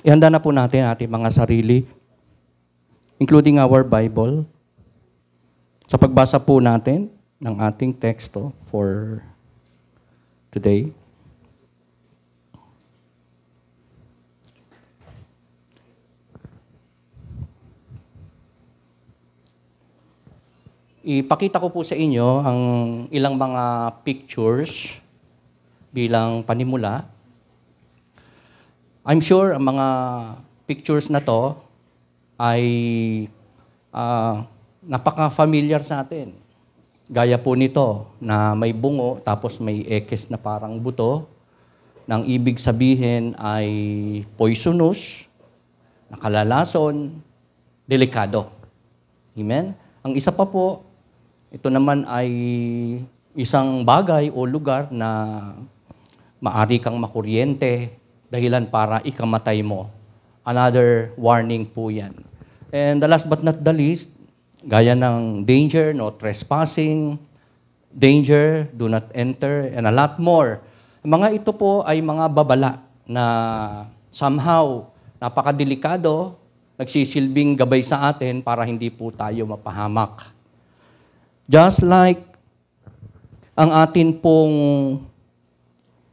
Ihanda na po natin ating mga sarili, including our Bible, sa pagbasa po natin ng ating teksto for today. Ipakita ko po sa inyo ang ilang mga pictures bilang panimula. I'm sure ang mga pictures na to ay napaka-familiar sa atin. Gaya po nito na may bungo tapos may ekes na parang buto. Nang ibig sabihin ay poisonous, nakalalason, delikado. Amen? Ang isa pa po, ito naman ay isang bagay o lugar na maari kang makuryente dahilan para ikamatay mo. Another warning po yan. And the last but not the least, gaya ng danger, no trespassing, danger, do not enter, and a lot more. Mga ito po ay mga babala na somehow napakadelikado, nagsisilbing gabay sa atin para hindi po tayo mapahamak. Just like ang atin pong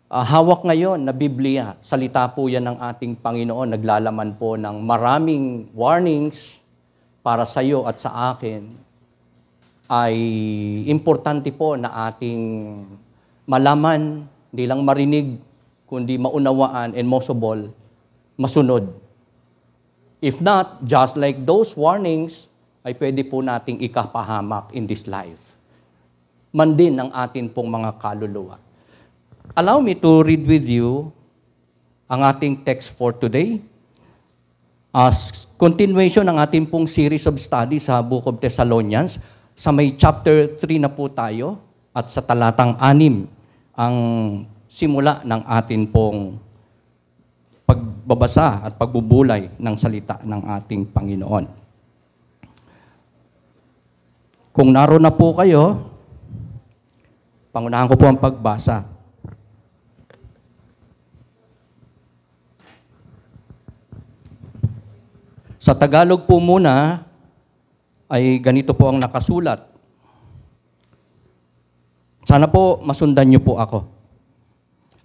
hawak ngayon na Biblia, salita po yan ng ating Panginoon, naglalaman po ng maraming warnings para sa iyo at sa akin, ay importante po na ating malaman, hindi lang marinig, kundi maunawaan, and most of all, masunod. If not, just like those warnings, ay pwede po nating ikapahamak in this life. Man din ang atin pong mga kaluluwa. Allow me to read with you ang ating text for today. As continuation ng ating pong series of study sa Book of Thessalonians, sa may chapter 3 na po tayo at sa talatang 6 ang simula ng ating pong pagbabasa at pagbubulay ng salita ng ating Panginoon. Kung naroon na po kayo, pangunahan ko po ang pagbasa. Sa Tagalog po muna, ay ganito po ang nakasulat. Sana po masundan niyo po ako.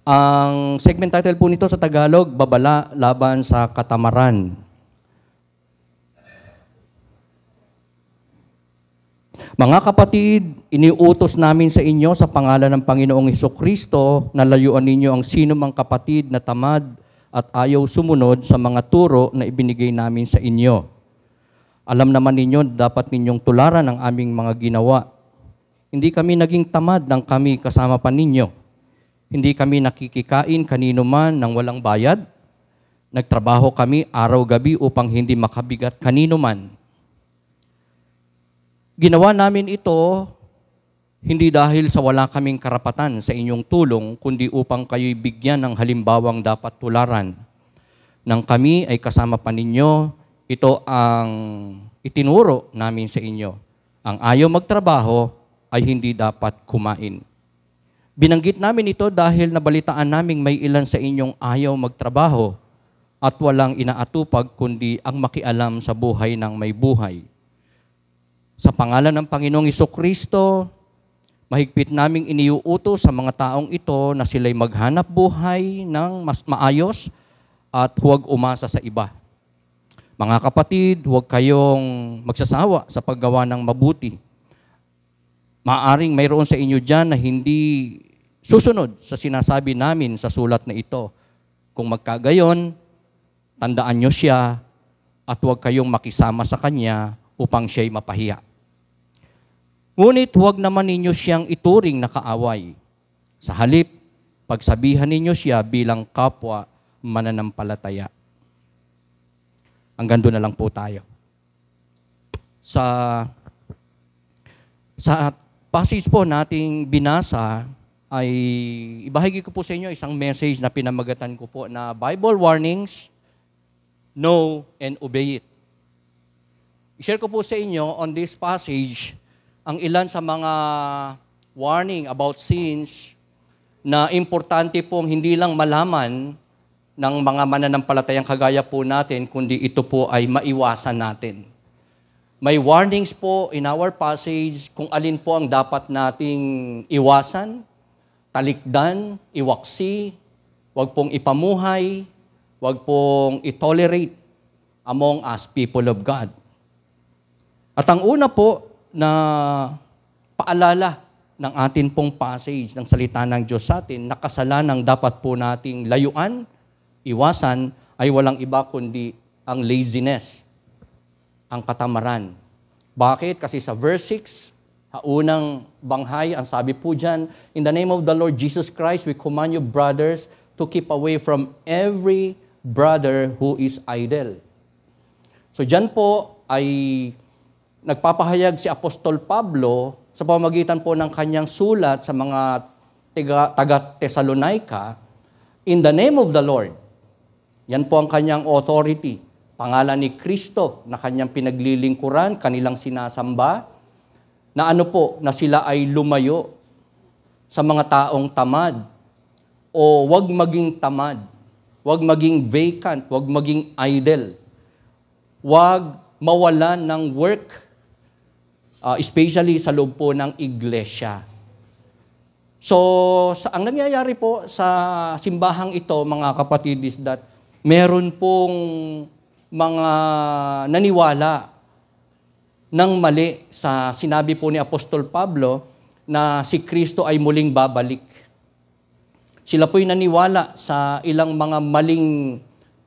Ang segment title po nito sa Tagalog, Babala Laban sa Katamaran. Mga kapatid, iniutos namin sa inyo sa pangalan ng Panginoong Hesukristo na layuan ninyo ang sino mang kapatid na tamad at ayaw sumunod sa mga turo na ibinigay namin sa inyo. Alam naman ninyo, dapat ninyong tularan ang aming mga ginawa. Hindi kami naging tamad nang kami kasama pa ninyo. Hindi kami nakikikain kanino man ng walang bayad. Nagtrabaho kami araw-gabi upang hindi makabigat kanino man. Ginawa namin ito hindi dahil sa wala kaming karapatan sa inyong tulong, kundi upang kayo'y bigyan ng halimbawang dapat tularan. Nang kami ay kasama pa ninyo, ito ang itinuro namin sa inyo. Ang ayaw magtrabaho ay hindi dapat kumain. Binanggit namin ito dahil nabalitaan naming may ilan sa inyong ayaw magtrabaho at walang inaatupag kundi ang makialam sa buhay ng may buhay. Sa pangalan ng Panginoong Hesukristo, mahigpit naming iniuutos sa mga taong ito na sila'y maghanap buhay ng mas maayos at huwag umasa sa iba. Mga kapatid, huwag kayong magsasawa sa paggawa ng mabuti. Maaring mayroon sa inyo dyan na hindi susunod sa sinasabi namin sa sulat na ito. Kung magkagayon, tandaan nyo siya at huwag kayong makisama sa kanya upang siya'y mapahiya. Ngunit huwag naman ninyo siyang ituring na kaaway. Sa halip, pagsabihan ninyo siya bilang kapwa mananampalataya. Hanggang doon na lang po tayo. Sa passage po nating binasa, ay ibahagi ko po sa inyo isang message na pinamagatan ko po na Bible Warnings, Know and Obey It. I-share ko po sa inyo on this passage ang ilan sa mga warning about sins na importante pong hindi lang malaman ng mga mananampalatayang kagaya po natin, kundi ito po ay maiwasan natin. May warnings po in our passage kung alin po ang dapat nating iwasan, talikdan, iwaksi, wag pong ipamuhay, wag pong itolerate among us people of God. At ang una po na paalala ng atin pong passage ng salita ng Diyos sa atin, na kasalanang dapat po nating layuan, iwasan, ay walang iba kundi ang laziness, ang katamaran. Bakit? Kasi sa verse 6, unang banghay, ang sabi po dyan, in the name of the Lord Jesus Christ, we command you, brothers, to keep away from every brother who is idle. So dyan po ay nagpapahayag si Apostol Pablo sa pamamagitan po ng kanyang sulat sa mga taga-Thessalonica, in the name of the Lord. Yan po ang kanyang authority. Pangalan ni Kristo na kanyang pinaglilingkuran, kanilang sinasamba, na ano po, na sila ay lumayo sa mga taong tamad. O wag maging tamad, wag maging vacant, wag maging idle. Wag mawalan ng work, especially sa loob po ng iglesia. So, ang nangyayari po sa simbahang ito, mga kapatid, is that meron pong mga naniwala ng mali sa sinabi po ni Apostol Pablo na si Kristo ay muling babalik. Sila po'y naniwala sa ilang mga maling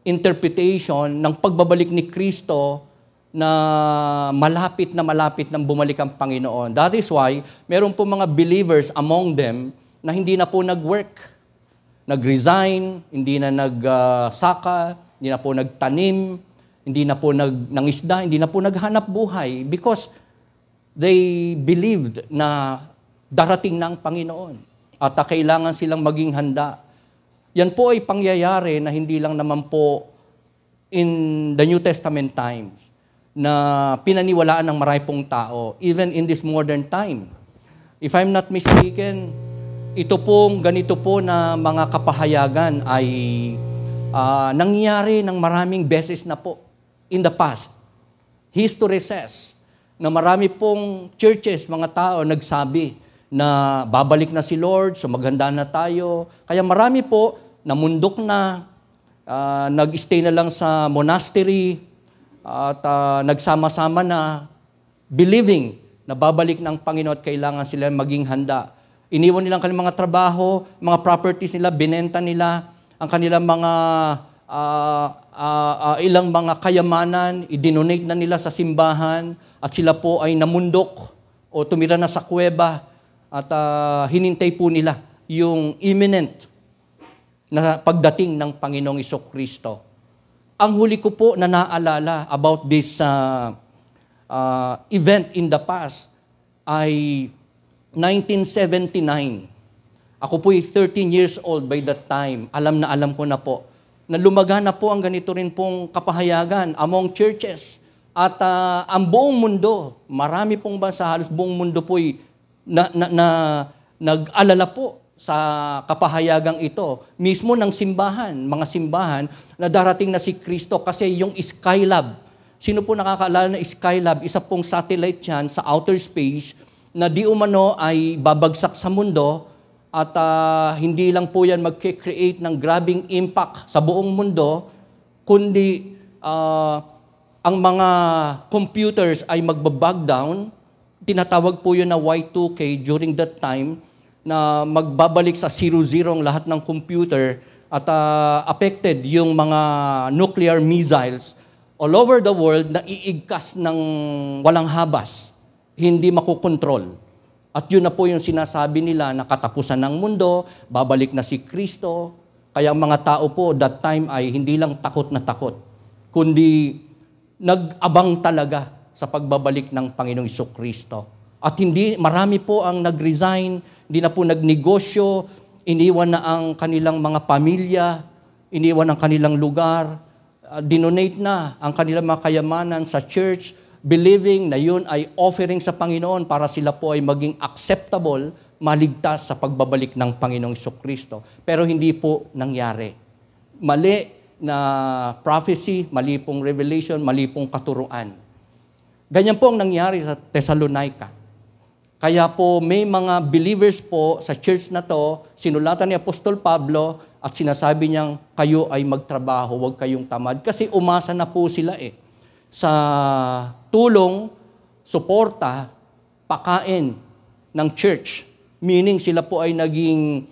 interpretation ng pagbabalik ni Kristo na malapit nang bumalik ang Panginoon. That is why meron po mga believers among them na hindi na po nag-work. Nag-resign, hindi na nagsaka, hindi na po nagtanim, hindi na po nangisda, hindi na po naghanap buhay because they believed na darating na ang Panginoon at kailangan silang maging handa. Yan po ay pangyayari na hindi lang naman po in the New Testament times na pinaniwalaan ng marami pong tao, even in this modern time. If I'm not mistaken, ito pong ganito po na mga kapahayagan ay nangyari ng maraming beses na po in the past. History says na marami pong churches, mga tao nagsabi na babalik na si Lord, so maghanda na tayo. Kaya marami po namundok na, nag-stay na lang sa monastery, at nagsama-sama na, believing na babalik ng Panginoon at kailangan sila maging handa. Iniwan nilang kanilang mga trabaho, mga properties nila, binenta nila, ang kanilang mga ilang mga kayamanan, idinonate na nila sa simbahan, at sila po ay namundok o tumira na sa kuweba at hinintay po nila yung imminent na pagdating ng Panginoong Jesucristo. Ang huli ko po na naalala about this event in the past ay 1979. Ako po ay 13 years old by that time. Alam na alam ko na po na lumaga na po ang ganito rin pong kapahayagan among churches. At ang buong mundo, marami pong bansa, halos buong mundo po ay nag-alala po sa kapahayagang ito. Mismo ng simbahan, mga simbahan, na darating na si Kristo kasi yung Skylab. Sino po nakakaalala na Skylab? Isa pong satellite yan sa outer space na di umano ay babagsak sa mundo at hindi lang po yan mag-create ng grabing impact sa buong mundo, kundi ang mga computers ay magbabag down. Tinatawag po yun na Y2K during that time, na magbabalik sa 0-0 ang lahat ng computer at affected yung mga nuclear missiles all over the world na iigkas ng walang habas, hindi makukontrol. At yun na po yung sinasabi nila na katapusan ng mundo, babalik na si Kristo. Kaya ang mga tao po that time ay hindi lang takot na takot, kundi nag-abang talaga sa pagbabalik ng Panginoong Jesucristo. At marami po ang nag-resign, hindi na po nagnegosyo, iniwan na ang kanilang mga pamilya, iniwan ang kanilang lugar, dinonate na ang kanilang mga kayamanan sa church, believing na yun ay offering sa Panginoon para sila po ay maging acceptable, maligtas sa pagbabalik ng Panginoong Jesucristo. Pero hindi po nangyari. mali na prophecy, mali pong revelation, mali pong katuruan. Ganyan po ang nangyari sa Thessalonica. Kaya po may mga believers po sa church na to, sinulatan ni Apostol Pablo at sinasabi niyang kayo ay magtrabaho, huwag kayong tamad. Kasi umasa na po sila sa tulong, suporta, pakain ng church. Meaning sila po ay naging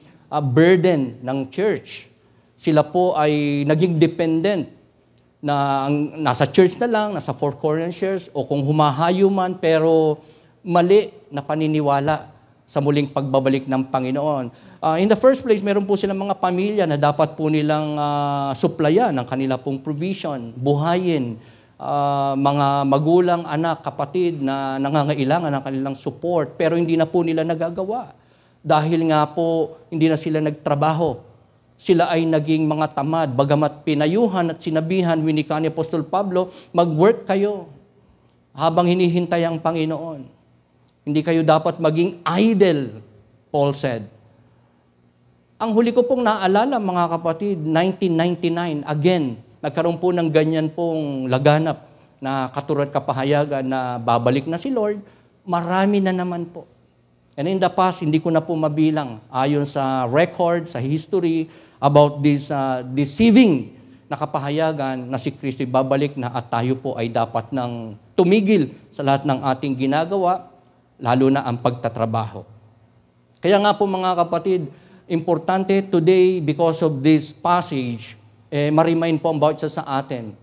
burden ng church. Sila po ay naging dependent na nasa church na lang, nasa four corners church, o kung humahayo man, pero mali na paniniwala sa muling pagbabalik ng Panginoon. In the first place, meron po silang mga pamilya na dapat po nilang supplyan ng kanila pong provision, buhayin, mga magulang, anak, kapatid na nangangailangan ng kanilang support, pero hindi na po nila nagagawa. Dahil nga po, hindi na sila nagtrabaho. Sila ay naging mga tamad, bagamat pinayuhan at sinabihan, winika ni Apostol Pablo, mag-work kayo habang hinihintay ang Panginoon. Hindi kayo dapat maging idle, Paul said. Ang huli ko pong naalala, mga kapatid, 1999, again, nagkaroon po ng ganyan pong laganap na katulad kapahayagan na babalik na si Lord, marami na naman po. And in the past, hindi ko na po mabilang ayon sa record, sa history, about this deceiving na kapahayagan na si Kristo babalik na at tayo po ay dapat nang tumigil sa lahat ng ating ginagawa, lalo na ang pagtatrabaho. Kaya nga po mga kapatid, importante today because of this passage, ma-remind po ang bawat isa sa atin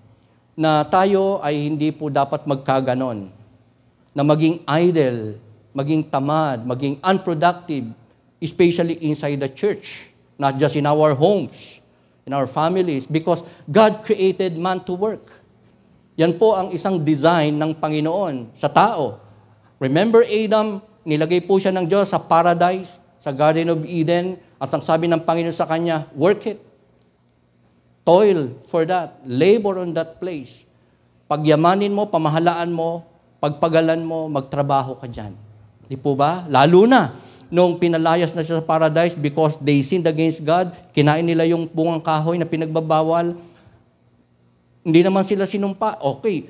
na tayo ay hindi po dapat magkaganon, na maging idle, maging tamad, maging unproductive, especially inside the church, not just in our homes, in our families, because God created man to work. Yan po ang isang design ng Panginoon sa tao. Remember Adam, nilagay po siya ng Diyos sa paradise, sa Garden of Eden, at ang sabi ng Panginoon sa kanya, work it. Toil for that. Labor on that place. Pagyamanin mo, pamahalaan mo, pagpagalan mo, magtrabaho ka dyan. Di po ba? Lalo na, nung pinalayas na siya sa paradise because they sinned against God, kinain nila yung bungang kahoy na pinagbabawal, hindi naman sila sinumpa. Okay,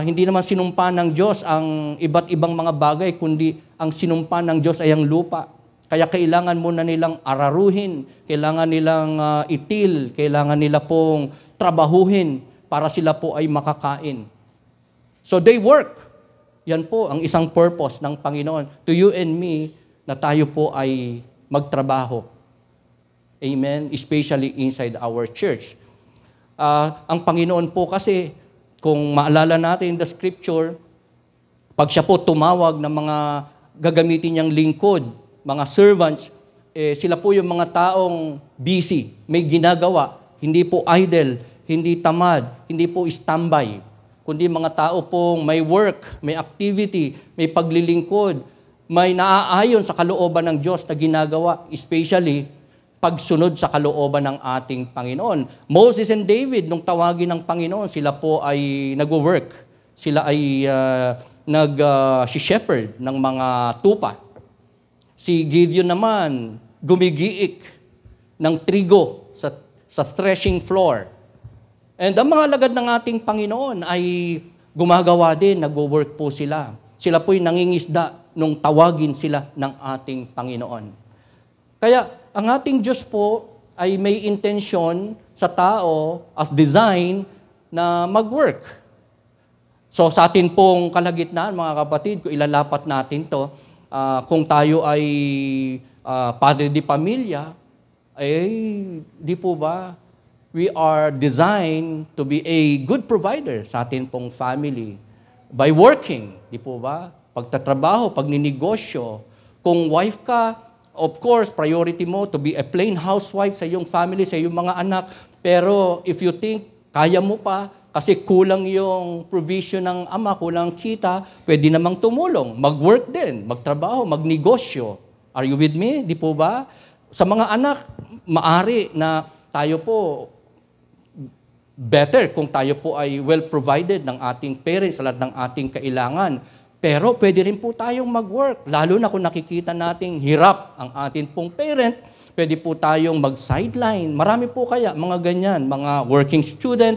hindi naman sinumpa ng Diyos ang iba't ibang mga bagay, kundi ang sinumpa ng Diyos ay ang lupa. Kaya kailangan muna nilang araruhin, kailangan nilang itil, kailangan nila pong trabahuhin para sila po ay makakain. So they work. Yan po ang isang purpose ng Panginoon. To you and me, na tayo po ay magtrabaho. Amen? Especially inside our church. Ang Panginoon po kasi, kung maalala natin in the scripture, pag siya po tumawag ng mga gagamitin niyang lingkod, mga servants, sila po yung mga taong busy, may ginagawa, hindi po idle, hindi tamad, hindi po standby, kundi mga tao pong may work, may activity, may paglilingkod, may naaayon sa kalooban ng Diyos na ginagawa, especially pagsunod sa kalooban ng ating Panginoon. Moses and David, nung tawagin ng Panginoon, sila po ay nag-work. Sila ay nag-shepherd ng mga tupa. Si Gideon naman, gumigiik ng trigo sa threshing floor. And ang mga lagad ng ating Panginoon ay gumagawa din, nag-work po sila. Sila po'y nangingisda nung tawagin sila ng ating Panginoon. Kaya ang ating Diyos po ay may intensyon sa tao as design na mag-work. So sa atin pong kalagitnaan, mga kapatid, kung ilalapat natin to, kung tayo ay padre di pamilya, di po ba, we are designed to be a good provider sa atin pong family by working, di po ba? Pagtatrabaho, pagninegosyo. Kung wife ka, of course, priority mo to be a plain housewife sa iyong family, sa iyong mga anak. Pero if you think, kaya mo pa, kasi kulang yung provision ng ama, kulang kita, pwede namang tumulong. Mag-work din, magtrabaho, magnegosyo. Are you with me? Di po ba? Sa mga anak, maari na tayo po, better kung tayo po ay well-provided ng ating parents sa lahat ng ating kailangan. Pero pwede rin po tayong mag-work, lalo na kung nakikita nating hirap ang ating pong parent, Pwede po tayong mag-sideline. Marami po kaya, mga ganyan, mga working student.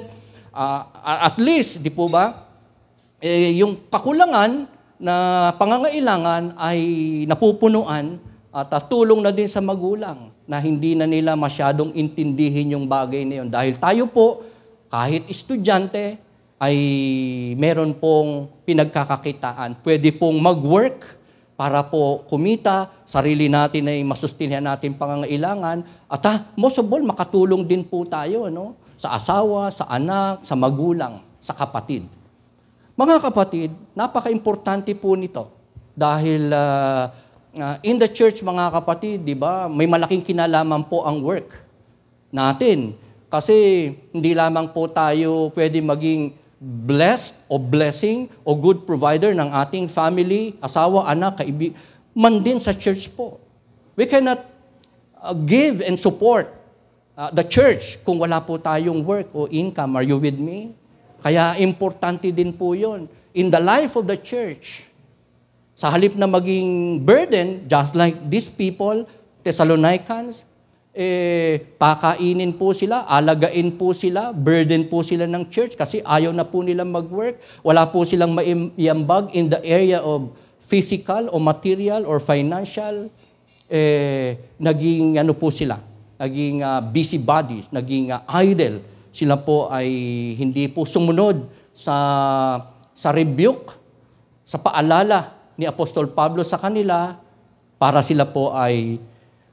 At least, di po ba, yung kakulangan na pangangailangan ay napupunuan at tulong na din sa magulang na hindi na nila masyadong intindihin yung bagay na yun. Dahil tayo po, kahit estudyante, ay meron pong pinagkakakitaan. Pwede pong mag-work para po kumita, sarili natin ay masustinhan natin pangangailangan, at most of all, makatulong din po tayo no? Sa asawa, sa anak, sa magulang, sa kapatid. Mga kapatid, napaka-importante po nito. Dahil in the church, mga kapatid, di ba, may malaking kinalaman po ang work natin. Kasi hindi lamang po tayo pwede maging blessed o blessing o good provider ng ating family, asawa, anak, kaibig, man din sa church po. We cannot give and support the church kung wala po tayong work o income. Are you with me? Kaya importante din po yun. In the life of the church, sa halip na maging burden, just like these people, Thessalonians, pakainin po sila, alagain po sila, burden po sila ng church kasi ayaw na po nilang mag-work. Wala po silang maiambag in the area of physical o material or financial. Naging ano po sila, naging busybodies, naging idle. Sila po ay hindi po sumunod sa rebuke, sa paalala ni Apostol Pablo sa kanila para sila po ay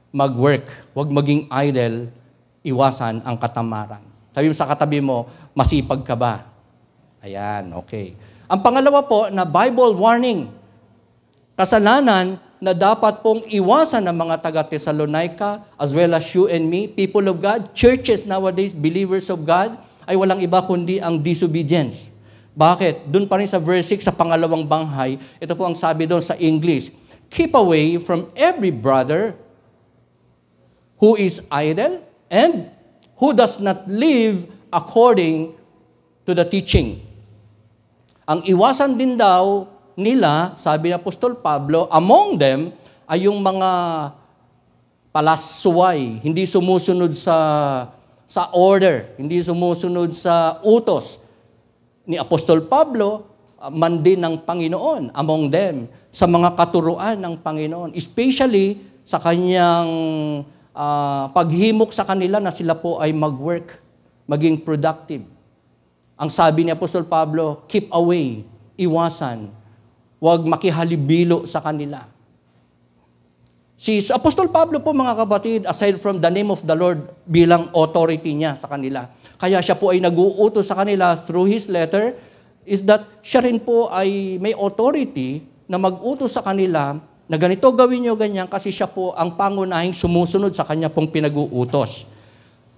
mag-work, huwag maging idle, iwasan ang katamaran. Sabi mo sa katabi mo, masipag ka ba? Ayan, okay. Ang pangalawa po na Bible warning, kasalanan na dapat pong iwasan ng mga taga-Thessalonica as well as you and me, people of God, churches nowadays, believers of God, ay walang iba kundi ang disobedience. Bakit? Doon pa rin sa verse 6, sa pangalawang banghay, ito po ang sabi doon sa English, keep away from every brother who is idle and who does not live according to the teaching. Ang iwasan din daw nila, sabi ni Apostol Pablo, among them ay yung mga palasway, hindi sumusunod sa order, hindi sumusunod sa utos ni Apostol Pablo, man din ng Panginoon, among them, sa mga katuruan ng Panginoon, especially sa kanyang paghimok sa kanila na sila po ay mag-work, maging productive. Ang sabi ni Apostol Pablo, keep away, iwasan, huwag makihalibilo sa kanila. Si Apostol Pablo po mga kapatid, aside from the name of the Lord bilang authority niya sa kanila, kaya siya po ay nag-uutos sa kanila through his letter, is that siya rin po ay may authority na mag-utos sa kanila na ganito gawin nyo ganyan kasi siya po ang pangunahing sumusunod sa kanya pong pinag-uutos.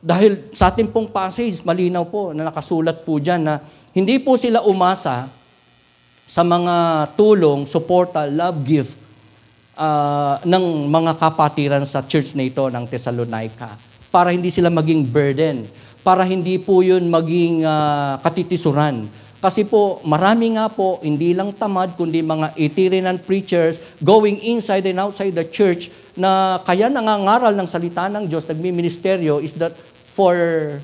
Dahil sa ating pong passage, malinaw po na nakasulat po dyan na hindi po sila umasa sa mga tulong, suporta, love gift ng mga kapatiran sa church na ito ng Thessalonica para hindi sila maging burden, para hindi po yun maging katitisuran. Kasi po, marami nga po, hindi lang tamad, kundi mga itinerant preachers going inside and outside the church na kaya nangangaral ng salita ng Diyos, nagmi-ministeryo, is that for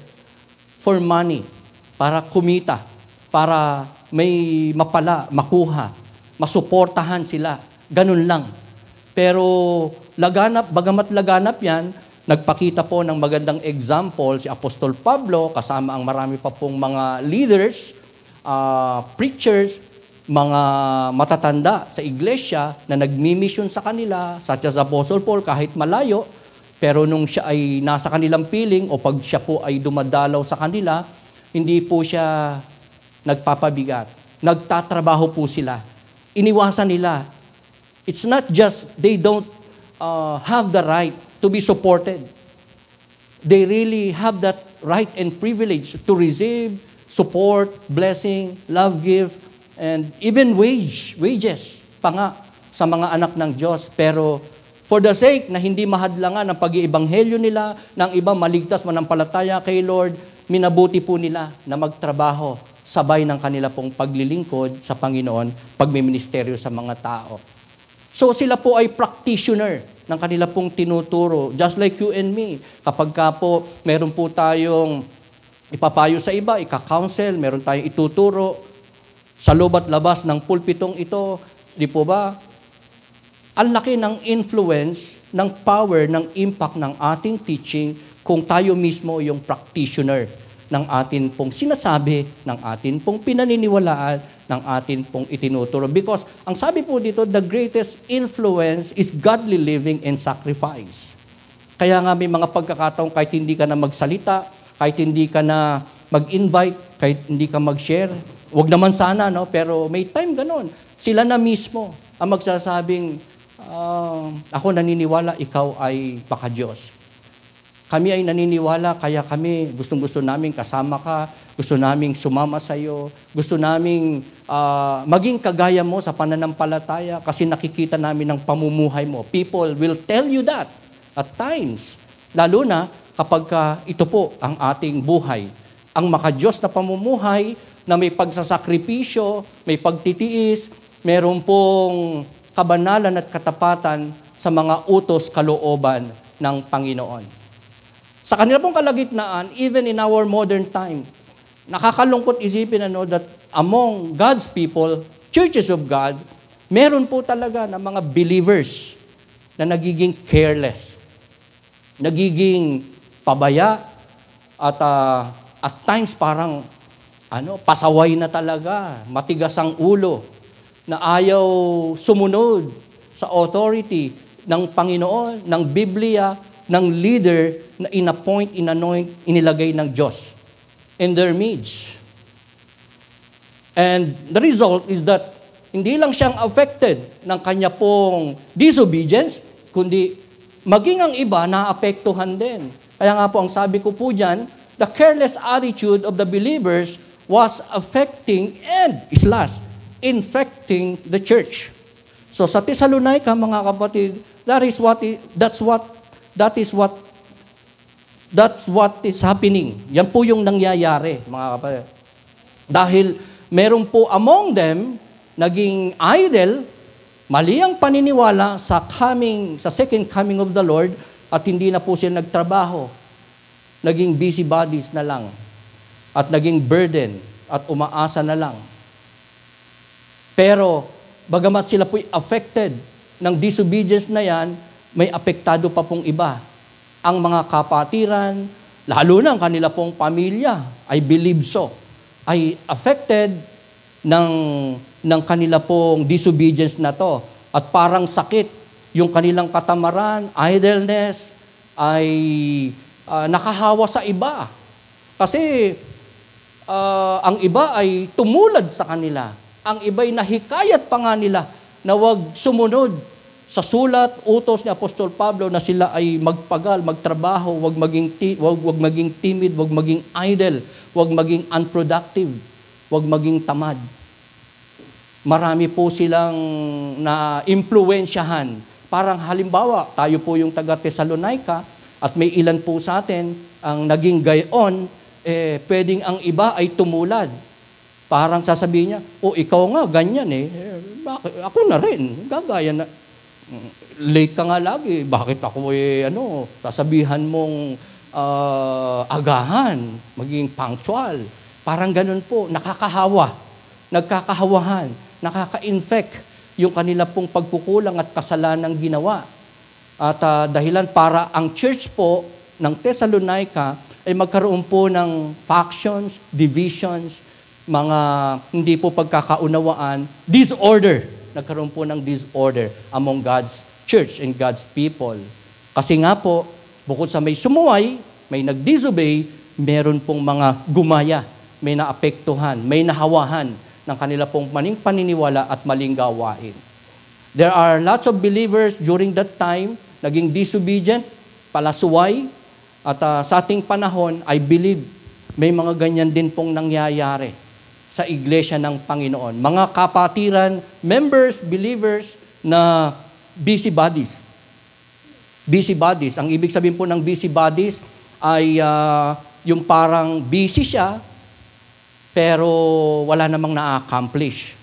money, para kumita, para may mapala, makuha, masuportahan sila. Ganun lang. Pero bagamat laganap yan, nagpakita po ng magandang example si Apostol Pablo, kasama ang marami pa pong mga leaders, preachers, mga matatanda sa iglesia na nagmi-mission sa kanila, such as Apostle Paul, kahit malayo, pero nung siya ay nasa kanilang piling o pag siya po ay dumadalaw sa kanila, hindi po siya nagpapabigat. Nagtatrabaho po sila. Iniwasan nila. It's not just they don't have the right to be supported. They really have that right and privilege to receive support, blessing, love gift, and even wages pa nga sa mga anak ng Diyos. Pero for the sake na hindi mahadlangan ang pag-iebanghelyo nila, ng iba maligtas manampalataya kay Lord, minabuti po nila na magtrabaho sabay ng kanila pong paglilingkod sa Panginoon, pagmiministeryo sa mga tao. So sila po ay practitioner ng kanila pong tinuturo. Just like you and me. Kapag ka po meron po tayong ipapayo sa iba, ika-counsel, meron tayong ituturo sa loob at labas ng pulpitong ito, di po ba? Ang laki ng influence, ng power, ng impact ng ating teaching kung tayo mismo yung practitioner ng atin pong sinasabi, ng atin pong pinaniniwalaan, ng atin pong itinuturo. Because ang sabi po dito, the greatest influence is godly living and sacrifice. Kaya nga may mga pagkakataon kahit hindi ka na magsalita, kahit hindi ka na mag-invite, kahit hindi ka mag-share, wag naman sana, no? Pero may time ganon. Sila na mismo ang magsasabing, ako naniniwala, ikaw ay baka Diyos. Kami ay naniniwala, kaya kami gustong-gusto namin kasama ka, gusto naming sumama sa iyo, gusto naming maging kagaya mo sa pananampalataya kasi nakikita namin ang pamumuhay mo. People will tell you that at times. Lalo na kapag ito po ang ating buhay. Ang makadiyos na pamumuhay na may pagsasakripisyo, may pagtitiis, meron pong kabanalan at katapatan sa mga utos kalooban ng Panginoon. Sa kanila pong kalagitnaan, even in our modern time, nakakalungkot isipin that among God's people, churches of God, meron po talaga na mga believers na nagiging careless, nagiging pabaya, at times parang pasaway na talaga, matigas ang ulo, na ayaw sumunod sa authority ng Panginoon, ng Biblia, ng leader na in-appoint, in-anoint, inilagay ng Diyos in their midst. And the result is that hindi lang siyang affected ng kanya pong disobedience, kundi maging ang iba naapektuhan din. Kaya nga po ang sabi ko po dyan, the careless attitude of the believers was affecting and infecting the church. So sa Thessalonica, mga kapatid, that's what is happening. Yan po yung nangyayari, mga kapatid. Dahil meron po among them naging idol, mali ang paniniwala sa second coming of the Lord at hindi na po sila nagtrabaho. Naging busybodies na lang at naging burden at umaasa na lang. Pero, bagamat sila po'y affected ng disobedience na yan, may apektado pa pong iba. Ang mga kapatiran, lalo na ang kanila pong pamilya, I believe so, ay affected ng kanila pong disobedience na to. At parang sakit, yung kanilang katamaran, idleness, ay nakahawa sa iba. Kasi, ang iba ay tumulad sa kanila. Ang iba'y nahikayat pa nga nila na wag sumunod sa sulat, utos ni Apostol Pablo na sila ay magpagal, magtrabaho, wag maging timid, wag maging idle, wag maging unproductive, wag maging tamad. Marami po silang na-impluwensyahan. Parang halimbawa, tayo po yung taga Thessalonica at may ilan po sa atin ang naging gayon, pwedeng ang iba ay tumulad. Parang sasabihin niya, ikaw nga, ganyan bakit? Ako na rin, gagaya na. Late ka nga lagi, bakit ako sasabihan mong agahan, maging punctual. Parang ganun po, nakakahawa, nagkakahawahan, nakaka-infect yung kanila pong pagkukulang at kasalanang ginawa. At dahilan para ang church po ng Thessalonica ay magkaroon po ng factions, divisions, mga hindi po pagkakaunawaan, disorder. Nagkaroon po ng disorder among God's church and God's people. Kasi nga po, bukod sa may sumuway, may nag-disobey, meron pong mga gumaya, may naapektuhan, may nahawahan ng kanila pong maling paniniwala at maling gawain. There are lots of believers during that time, naging disobedient, palasuway, at sa ating panahon, I believe, may mga ganyan din pong nangyayari sa iglesia ng Panginoon. Mga kapatiran, members, believers na busybodies. Busybodies. Ang ibig sabihin po ng busybodies ay yung parang busy siya, pero wala namang na-accomplish.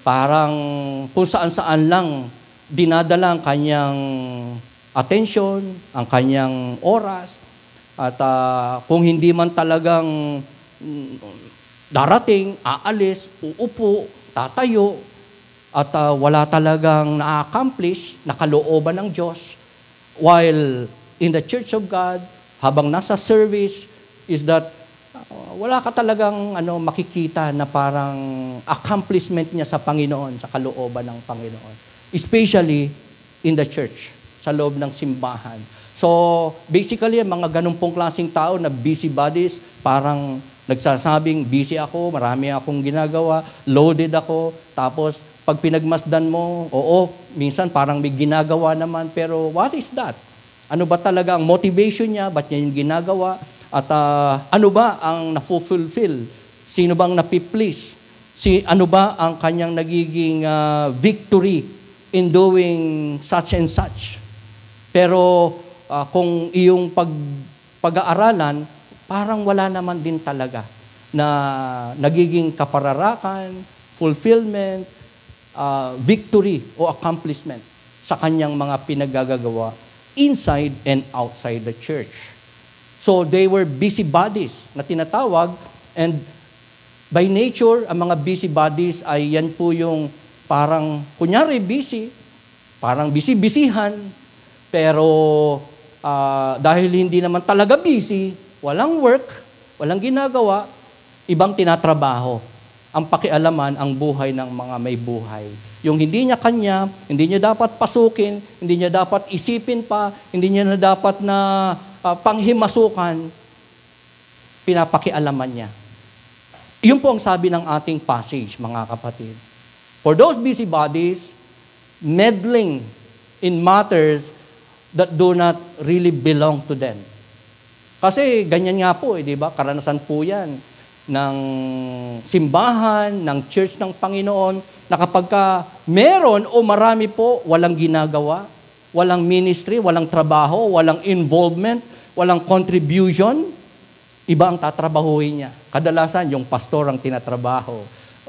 Parang kung saan-saan lang dinadala ang kanyang attention, ang kanyang oras, at kung hindi man talagang darating, aalis, uupo, tatayo, at wala talagang na-accomplish, nakalooban ng Diyos. While in the Church of God, habang nasa service, is that wala ka talagang makikita na parang accomplishment niya sa Panginoon, sa kalooban ng Panginoon. Especially in the church, sa loob ng simbahan. So, basically, mga ganun pong klaseng tao na busybodies, parang nagsasabing, busy ako, marami akong ginagawa, loaded ako, tapos pag pinagmasdan mo, oo, minsan parang may ginagawa naman, pero what is that? Ano ba talaga ang motivation niya? Ba't niya yung ginagawa? At ano ba ang na-fulfill? Sino bang napiplease? Ano ba ang kanyang nagiging victory in doing such and such? Pero kung iyong pag-aaralan, parang wala naman din talaga na nagiging kapararakan, fulfillment, victory o accomplishment sa kanyang mga pinagagagawa inside and outside the church. So they were busybodies na tinatawag, and by nature, ang mga busybodies ay yan po yung parang, kunyari busy, parang busy-busyhan, pero dahil hindi naman talaga busy, walang work, walang ginagawa, ibang tinatrabaho. Ang pakialaman ang buhay ng mga may buhay. Yung hindi niya kanya, hindi niya dapat pasukin, hindi niya dapat isipin pa, hindi niya na dapat na panghimasukan, pinapakialaman niya. Yun po ang sabi ng ating passage, mga kapatid. For those busybodies, meddling in matters that do not really belong to them. Kasi ganyan nga po, di ba? Karanasan po yan ng simbahan, ng church ng Panginoon, na kapag meron o marami po, walang ginagawa, walang ministry, walang trabaho, walang involvement, walang contribution, iba ang tatrabahuhin niya. Kadalasan, yung pastor ang tinatrabaho.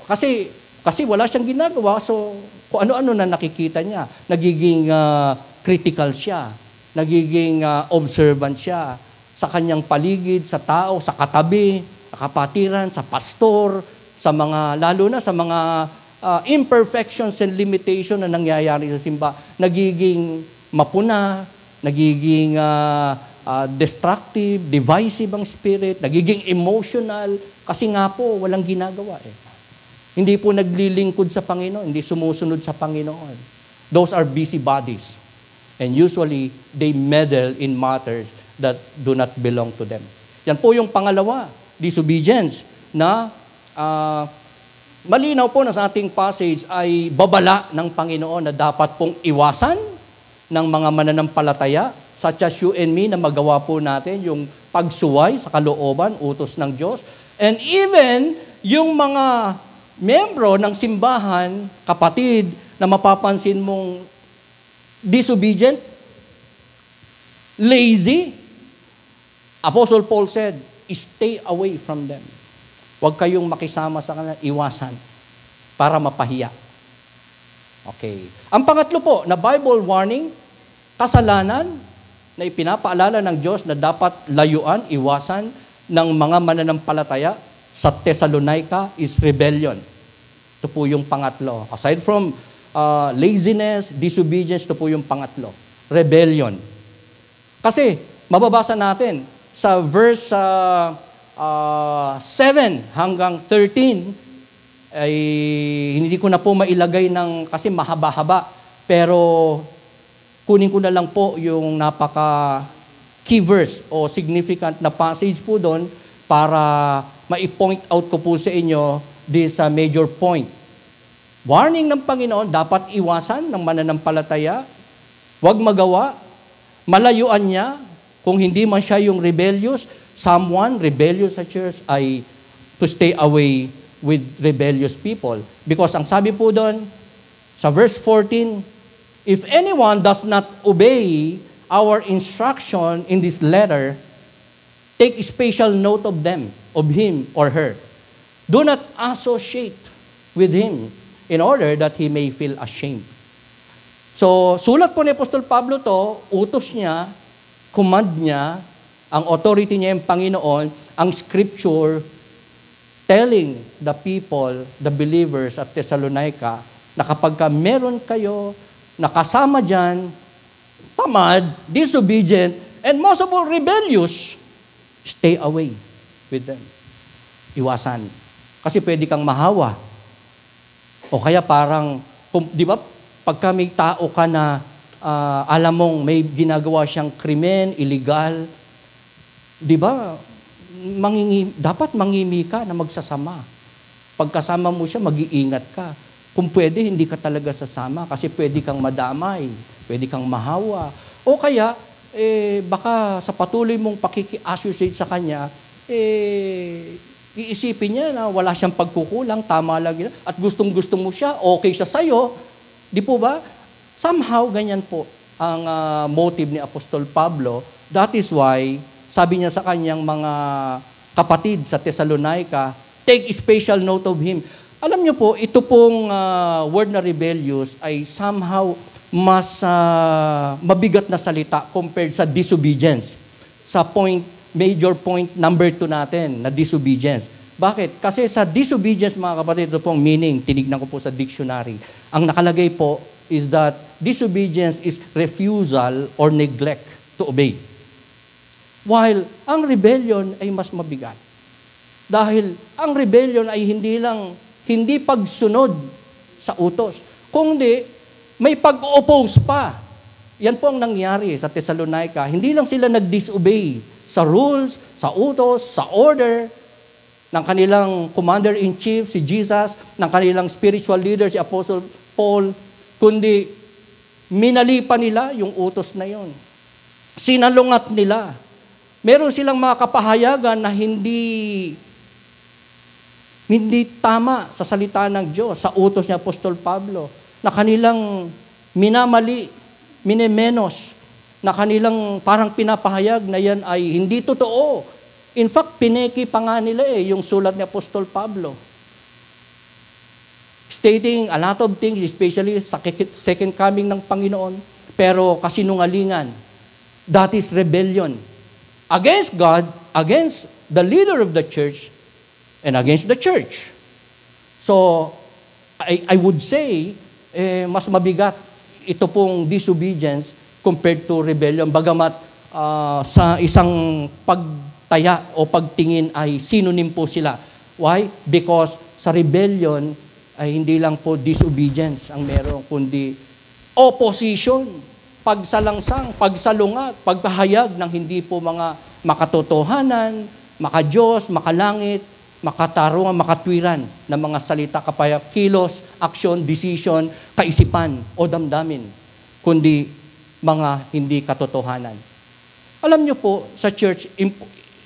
Kasi wala siyang ginagawa, so kung ano-ano na nakikita niya, nagiging critical siya, nagiging observant siya sa kanyang paligid, sa tao, sa katabi, sa kapatiran, sa pastor, sa mga, lalo na sa mga imperfections and limitation na nangyayari sa simba. Nagiging mapuna, nagiging destructive, divisive ang spirit, nagiging emotional, kasi nga po, walang ginagawa eh. Hindi po naglilingkod sa Panginoon, hindi sumusunod sa Panginoon. Those are busybodies. And usually, they meddle in matters that do not belong to them. Yan po yung pangalawa, disobedience, na malinaw po na sa ating passage ay babala ng Panginoon na dapat pong iwasan ng mga mananampalataya, such as you and me, na magawa po natin yung pagsuway sa kalooban, utos ng Diyos. And even yung mga membro ng simbahan, kapatid, na mapapansin mong disobedient, lazy, Apostle Paul said, stay away from them. Huwag kayong makisama sa kanila, iwasan, para mapahiya. Okay. Ang pangatlo po, na Bible warning, kasalanan na ipinapaalala ng Diyos na dapat layuan, iwasan ng mga mananampalataya sa Thessalonica is rebellion. Ito po yung pangatlo. Aside from laziness, disobedience, ito po yung pangatlo. Rebellion. Kasi, mababasa natin, sa verse 7 hanggang 13, ay hindi ko na po mailagay kasi mahaba-haba, pero kunin ko na lang po yung napaka key verse o significant na passage po doon para ma-point out ko po sa inyo this major point. Warning ng Panginoon, dapat iwasan ng mananampalataya, huwag magawa, malayuan niya, kung hindi man siya yung rebellious, someone rebellious sa church, ay to stay away with rebellious people. Because ang sabi po doon, sa verse 14, if anyone does not obey our instruction in this letter, take special note of them, of him or her. Do not associate with him in order that he may feel ashamed. So, sulat po ni Apostol Pablo to, utos niya, command niya, ang authority niya yung Panginoon, ang scripture telling the people, the believers at Thessalonica, na kapag meron kayo nakasama dyan, tamad, disobedient, and most of all, rebellious, stay away with them. Iwasan. Kasi pwede kang mahawa. O kaya parang, di ba, pagka may tao ka na alam mong may ginagawa siyang krimen, illegal, di ba, dapat mangimi ka na magsasama. Pagkasama mo siya, mag-iingat ka. Kung pwede, hindi ka talaga sasama kasi pwede kang madamay, pwede kang mahawa. O kaya, baka sa patuloy mong pakiki-associate sa kanya, iisipin niya na wala siyang pagkukulang, tama lang yun, at gustong-gusto mo siya, okay siya sa'yo. Di po ba? Somehow, ganyan po ang motive ni Apostol Pablo. That is why, sabi niya sa kanyang mga kapatid sa Thessalonica, take special note of him. Alam niyo po, ito pong word na rebellious ay somehow mas mabigat na salita compared sa disobedience. Sa major point number 2 natin, na disobedience. Bakit? Kasi sa disobedience, mga kapatid, ito pong meaning, tinignan ko po sa dictionary. Ang nakalagay po is that disobedience is refusal or neglect to obey. While ang rebellion ay mas mabigat. Dahil ang rebellion ay hindi pagsunod sa utos, kundi may pag-oppose pa. Yan po ang nangyari sa Thessalonica. Hindi lang sila nag-disobey sa rules, sa utos, sa order ng kanilang commander-in-chief, si Jesus, ng kanilang spiritual leader, si Apostle Paul, kundi minali pa nila yung utos na yon. Sinalungat nila. Meron silang mga kapahayagan na hindi tama sa salita ng Diyos, sa utos ni Apostol Pablo, na kanilang minamali, minemenos, na kanilang parang pinapahayag na yan ay hindi totoo. In fact, pineki pa nga nila yung sulat ni Apostol Pablo. Stating a lot of things, especially sa second coming ng Panginoon, pero kasinungalingan. That is rebellion. Against God, against the leader of the church, and against the church. So, I would say, mas mabigat ito pong disobedience compared to rebellion. Bagamat sa isang pagtaya o pagtingin ay synonym po sila. Why? Because sa rebellion ay hindi lang po disobedience ang meron, kundi opposition, pagsalangsang, pagsalungat, pagpahayag ng hindi po mga makatotohanan, makadiyos, makalangit, makatarungan, makatwiran ng mga salita, kapayap, kilos, aksyon, decision, kaisipan o damdamin, kundi mga hindi katotohanan. Alam niyo po, sa church,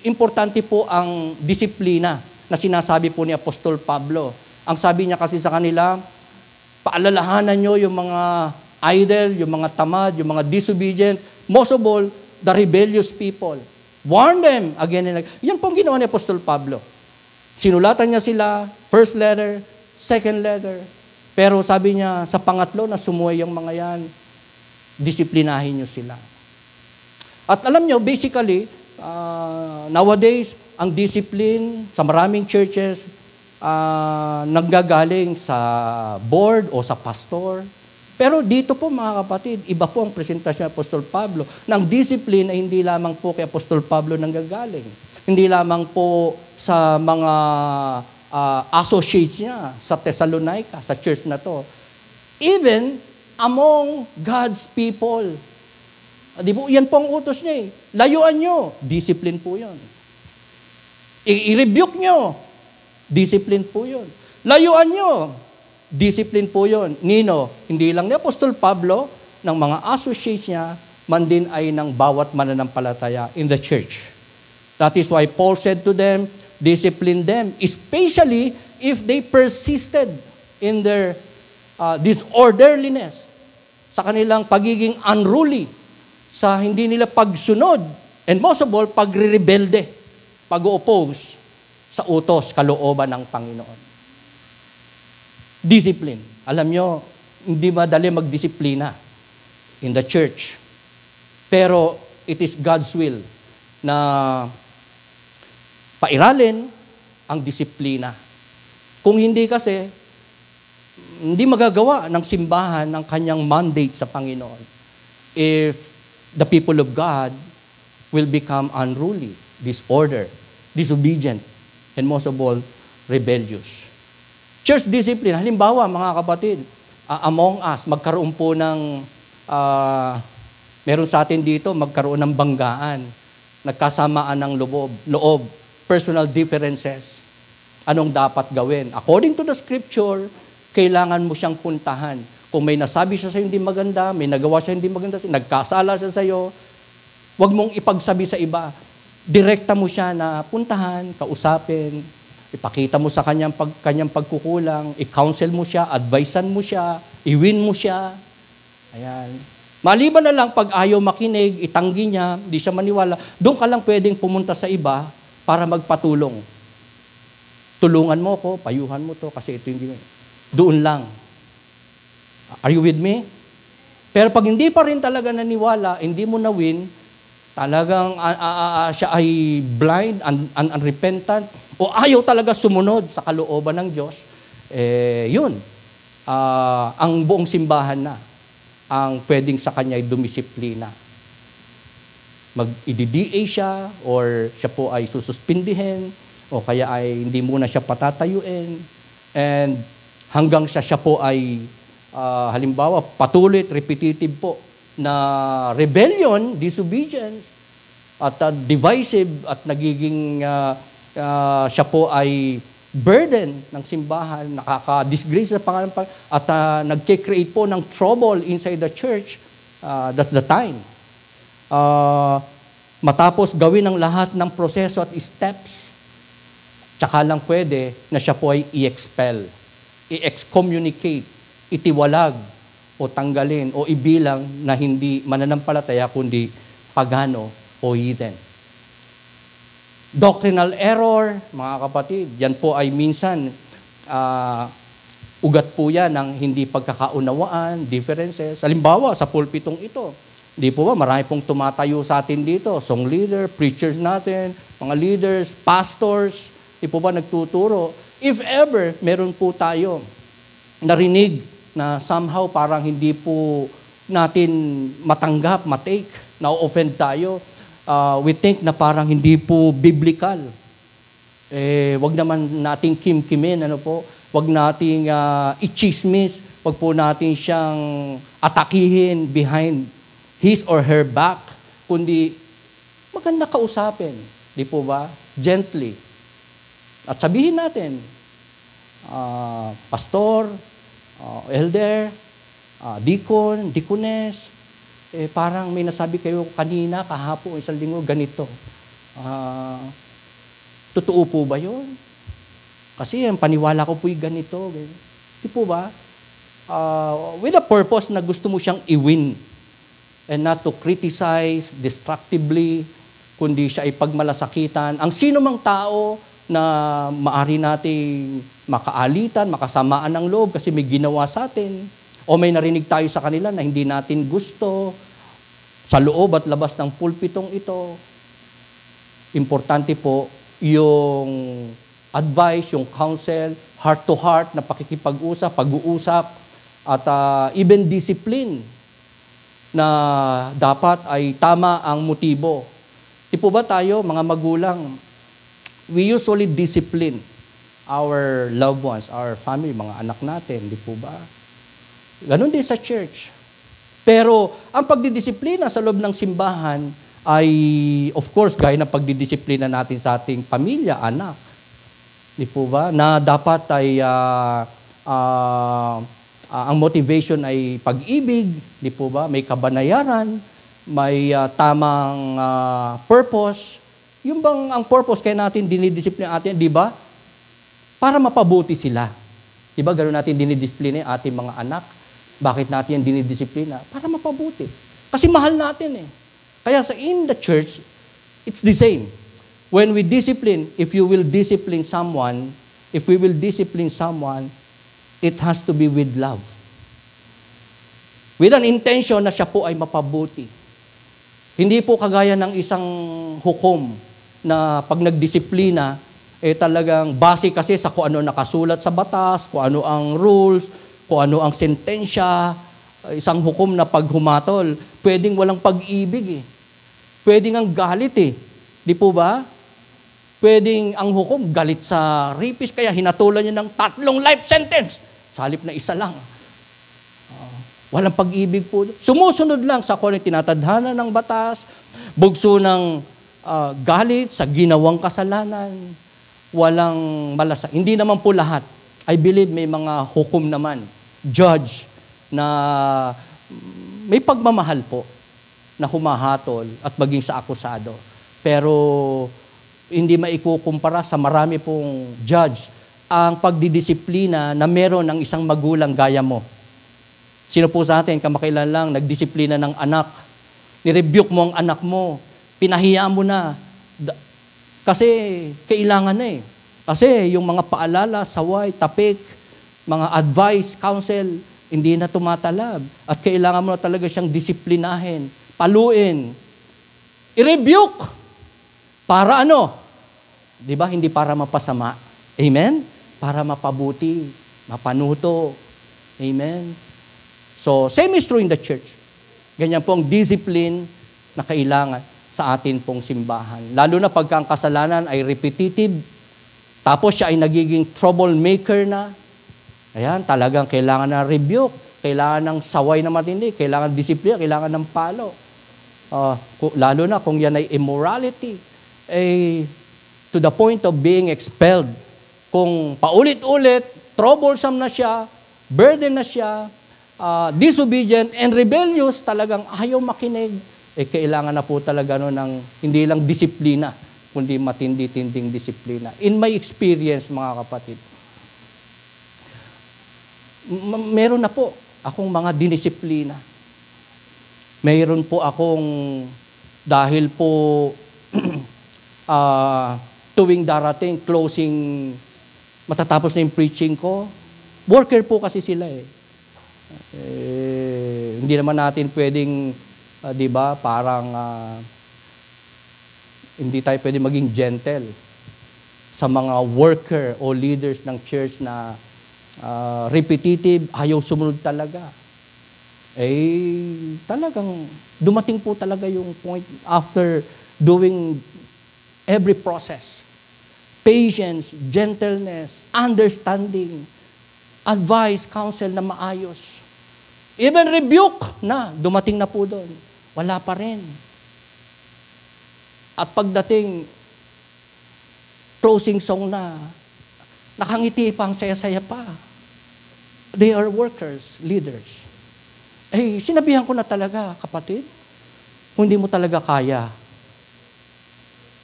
importante po ang disiplina na sinasabi po ni Apostol Pablo. Ang sabi niya kasi sa kanila, paalalahanan niyo yung mga idle, yung mga tamad, yung mga disobedient, most of all, the rebellious people. Warn them again and again. Yan po ang ginawa ni Apostol Pablo. Sinulatan niya sila, first letter, second letter. Pero sabi niya, sa pangatlo na sumuway yung mga yan, disiplinahin niyo sila. At alam niyo, basically, nowadays, ang discipline sa maraming churches, nanggagaling sa board o sa pastor. Pero dito po mga kapatid, iba po ang presentasyon ng Apostol Pablo. Ng discipline ay hindi lamang po kay Apostol Pablo nanggagaling. Hindi lamang po sa mga associates niya sa Thessalonica, sa church na to. Even among God's people. Di po, yan po ang utos niya eh. Layuan nyo, discipline po yun. I-rebuke nyo, discipline po yun. Layuan nyo, discipline po yun. Nino, hindi lang ni Apostol Pablo, ng mga associates niya, man din ay ng bawat mananampalataya in the church. That is why Paul said to them, discipline them, especially if they persisted in their disorderliness, sa kanilang pagiging unruly, sa hindi nila pagsunod, and most of all, pagre-rebelde, pag-oppose sa utos, kalooban ng Panginoon. Discipline. Alam nyo, hindi madali magdisiplina. in the church. Pero it is God's will na pairalin ang disiplina. Kung hindi kasi, hindi magagawa ng simbahan ang kanyang mandate sa Panginoon if the people of God will become unruly, disorder, disobedient, and most of all, rebellious. Church discipline, halimbawa mga kapatid, among us, magkaroon po ng, meron sa atin dito, magkaroon ng banggaan, nagkasamaan ng loob, personal differences. Anong dapat gawin? According to the scripture, kailangan mo siyang puntahan. Kung may nasabi siya sa hindi maganda, may nagawa siya hindi maganda, nagkasala siya sa iyo, huwag mong ipagsabi sa iba. Direkta mo siya na puntahan, kausapin, ipakita mo sa kanyang pagkukulang, i-counsel mo siya, advisean mo siya, i-win mo siya. Ayan. Maliban na lang pag ayaw makinig, itanggi niya, hindi siya maniwala, doon ka lang pwedeng pumunta sa iba para magpatulong. Tulungan mo ko, payuhan mo to, kasi ito yung doon lang. Are you with me? Pero pag hindi pa rin talaga naniwala, hindi mo na-win, talagang siya ay blind, unrepentant, o ayaw talaga sumunod sa kalooban ng Diyos, yun, ang buong simbahan na ang pwedeng sa kanya ay dumisiplina. Mag-IDDA siya, or siya po ay sususpindihin, o kaya ay hindi muna siya patatayuin, and hanggang siya po ay, halimbawa, patuloy at repetitive po na rebellion, disobedience, at divisive, at nagiging siya po ay burden ng simbahan, nakaka-disgrace sa pangalan, at nagke-create po ng trouble inside the church, that's the time. Matapos gawin ang lahat ng proseso at steps, tsaka lang pwede na siya po ay i-expel, i-excommunicate, itiwalag, o tanggalin, o ibilang na hindi mananampalataya, kundi pagano o heathen. Doctrinal error, mga kapatid, yan po ay minsan, ugat po yan ng hindi pagkakaunawaan, differences. Halimbawa, sa pulpitong ito, di po ba, marami pong tumatayo sa atin dito, song leader, preachers natin, mga leaders, pastors, di po ba nagtuturo. If ever, meron po tayo narinig na somehow parang hindi po natin matanggap, matake, na-offend tayo, we think na parang hindi po biblical. Wag naman nating kimkimin, wag nating i-chismis, wag po natin siyang atakihin behind his or her back, kundi maganda kausapin, di po ba? Gently. At sabihin natin, pastor, elder, deacon, deaconess, parang may nasabi kayo kanina, kahapon, isang linggo, ganito. Totoo po ba yun? Kasi ang paniwala ko po'y ganito. Di po ba? With a purpose na gusto mo siyang i-win and not to criticize destructively, kundi siya ay pagmalasakitan. Ang sino mang tao na maari nating makaalitan, makasamaan ng loob kasi may ginawa sa atin, o may narinig tayo sa kanila na hindi natin gusto, sa loob at labas ng pulpitong ito, importante po yung advice, yung counsel, heart to heart na pakikipag-usap, pag-uusap, at even discipline na dapat ay tama ang motibo. Di po ba tayo, mga magulang, we usually discipline our loved ones, our family, mga anak natin, di po ba? Ganon din sa church. Pero ang pagdidisiplina sa loob ng simbahan ay, of course, gaya ng pagdidisiplina natin sa ating pamilya, anak. Di po ba? Na dapat ay ang motivation ay pag-ibig, di po ba? May kabanayaran, may tamang purpose. Yung bang ang purpose kaya natin dinidisiplina natin, di ba? Para mapabuti sila. Di ba ganoon natin dinidisiplina yung ating mga anak? Bakit natin yan dinidisiplina? Para mapabuti. Kasi mahal natin eh. Kaya in the church, it's the same. When we discipline, if you will discipline someone, if we will discipline someone, it has to be with love. With an intention na siya po ay mapabuti. Hindi po kagaya ng isang hukom na pag nagdisiplina, talagang base kasi sa kung ano nakasulat sa batas, kung ano ang rules, kung ano ang sentensya. Isang hukom na pag humatol, pwedeng walang pag-ibig eh. Pwedeng ang galit eh. Di po ba? Pwedeng ang hukom galit sa rapist, kaya hinatulan niya ng 3 life sentence. Sa halip na isa lang. Walang pag-ibig po. Sumusunod lang sa kung ano tinatadhana ng batas, bugso ng galit sa ginawang kasalanan, walang malasa. Hindi naman po lahat. I believe may mga hukom naman, judge, na may pagmamahal po na humahatol at maging sa akusado. Pero hindi maikukumpara sa marami pong judge ang pagdidisiplina na meron ng isang magulang gaya mo. Sino po sa atin, kamakailan lang, nagdisiplina ng anak. Nirebuke mo ang anak mo. Pinahiya mo na. Kasi kailangan na eh. Kasi yung mga paalala, saway, tapik, mga advice, counsel, hindi na tumatalab. At kailangan mo na talaga siyang disiplinahin, paluin, i-rebuke. Para ano? Di ba? Hindi para mapasama. Amen? Para mapabuti, mapanuto. Amen? So, same is true in the church. Ganyan po ang discipline na kailangan sa atin pong simbahan. Lalo na pagka ang kasalanan ay repetitive, tapos siya ay nagiging troublemaker na. Ayan, talagang kailangan ng rebuke, kailangan ng saway na matindi, kailangan disiplina, kailangan ng palo. Lalo na kung yan ay immorality, to the point of being expelled. Kung paulit-ulit, troublesome na siya, burden na siya, disobedient and rebellious, talagang ayaw makinig, kailangan na po talaga ng hindi lang disiplina, kundi matindi-tinding disiplina. In my experience, mga kapatid, meron na po akong mga dinisiplina. Meron po akong, dahil po tuwing darating, closing, matatapos na yung preaching ko, worker po kasi sila eh. Hindi naman natin pwedeng, di ba, parang hindi tayo pwedeng maging gentle sa mga worker o leaders ng church na repetitive, ayaw sumunod talaga. Talagang dumating po talaga yung point after doing every process. Patience, gentleness, understanding, advice, counsel na maayos. Even rebuke na, dumating na po doon. Wala pa rin. At pagdating, closing song na, nakangiti pa, ang saya-saya pa. They are workers, leaders. Sinabihan ko na talaga, kapatid, kung hindi mo talaga kaya,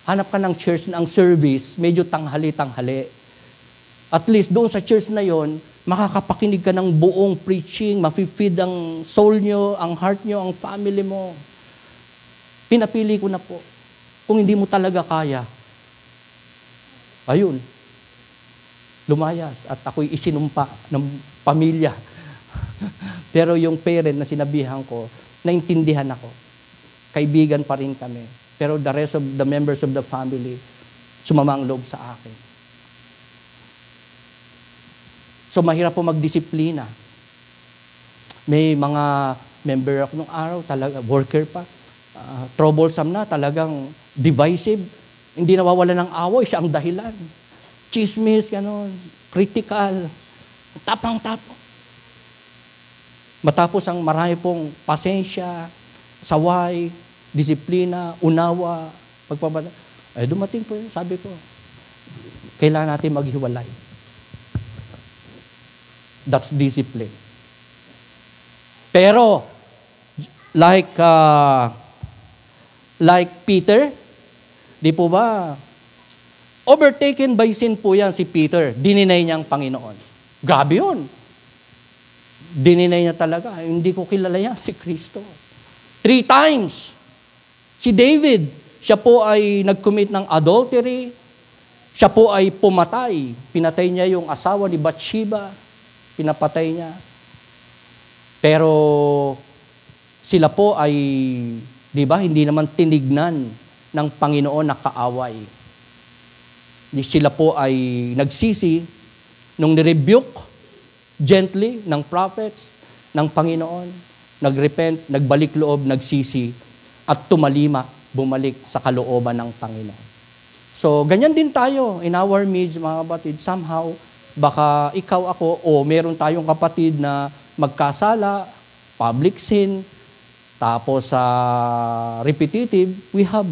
hanap ka ng church na ang service, medyo tanghali-tanghali. At least doon sa church na yon, makakapakinig ka ng buong preaching, mafe-feed ang soul nyo, ang heart nyo, ang family mo. Pinapili ko na po. Kung hindi mo talaga kaya, ayun, lumayas at ako'y isinumpa ng pamilya. Pero yung parent na sinabihan ko, naintindihan ako. Kaibigan pa rin kami. Pero the rest of the members of the family, sumama ang loob sa akin. So, mahirap po magdisiplina. May mga member ako nung araw, talaga, worker pa, troublesome na, talagang divisive. Hindi nawawala ng away, siya ang dahilan. Chismis, gano'n, critical, tapang-tapang. Matapos ang marami pong pasensya, saway, disiplina, unawa, pagpapala. Dumating po yun, sabi ko, kailangan natin maghiwalay. That's discipline. Pero, like Peter, di po ba, overtaken by sin po yan si Peter. Dininay niya ang Panginoon. Grabe yun. Dininay niya talaga. Hindi ko kilala yan, si Kristo. 3 times. Si David, siya po ay nag-commit ng adultery. Siya po ay pumatay. Pinatay niya yung asawa ni Bathsheba. Pinapatay niya. Pero sila po ay, di ba, hindi naman tinignan ng Panginoon na kaaway. Sila po ay nagsisi nung nirebuke gently ng prophets, ng Panginoon, nagrepent, nagbalik loob, nagsisi, at tumalima, bumalik sa kalooban ng Panginoon. So, ganyan din tayo in our midst, mga kapatid. Somehow, baka ikaw ako, o meron tayong kapatid na magkasala, public sin, tapos sa repetitive, we have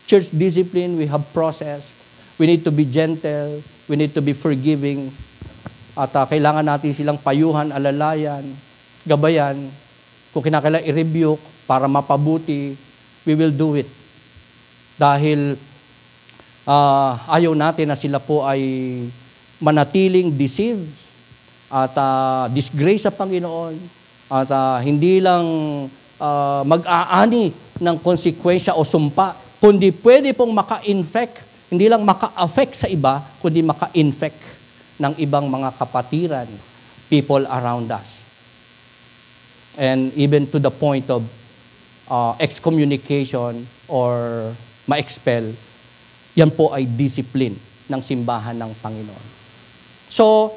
church discipline, we have process, we need to be gentle, we need to be forgiving, at kailangan natin silang payuhan, alalayan, gabayan. Kung kinakailangan i-rebuke para mapabuti, we will do it. Dahil ayaw natin na sila po ay manatiling deceived at disgrace sa Panginoon at hindi lang mag-aani ng konsekwensya o sumpa, kundi pwede pong maka-infect, hindi lang maka-affect sa iba, kundi maka-infect ng ibang mga kapatiran, people around us. And even to the point of excommunication or ma-expel, yan po ay discipline ng simbahan ng Panginoon. So,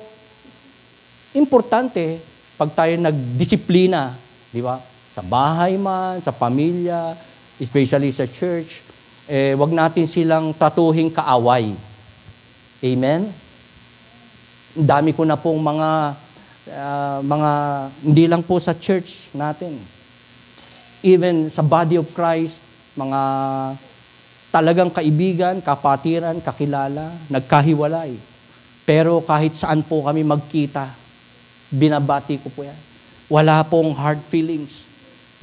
importante, pag tayo nagdisiplina, di ba? Sa bahay man, sa pamilya, especially sa church, wag natin silang tatuhing kaaway. Amen? Dami ko na pong mga hindi lang po sa church natin. Even sa body of Christ, mga talagang kaibigan, kapatiran, kakilala, nagkahiwalay. Pero kahit saan po kami magkita, binabati ko po yan. Wala pong hard feelings.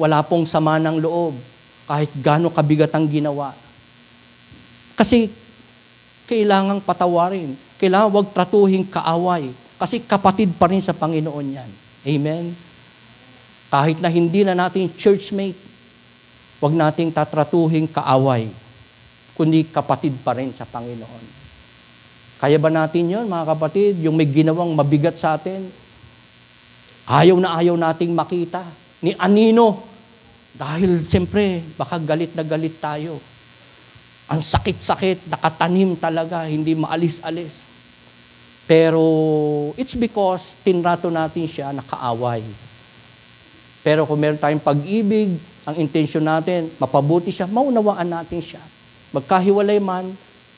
Wala pong sama ng loob. Kahit gaano kabigat ang ginawa. Kasi kailangang patawarin. Kailangan wag tratuhing kaaway. Kasi kapatid pa rin sa Panginoon yan. Amen? Kahit na hindi na natin churchmate, wag nating tatratuhing kaaway, kundi kapatid pa rin sa Panginoon. Kaya ba natin yon, mga kapatid? Yung may ginawang mabigat sa atin, ayaw na ayaw nating makita. Ni anino. Dahil siyempre, baka galit na galit tayo. Ang sakit-sakit, nakatanim talaga, hindi maalis-alis. Pero it's because tinrato natin siya na kaaway. Pero kung meron tayong pag-ibig, ang intensyon natin, mapabuti siya, maunawaan natin siya. Magkahiwalay man,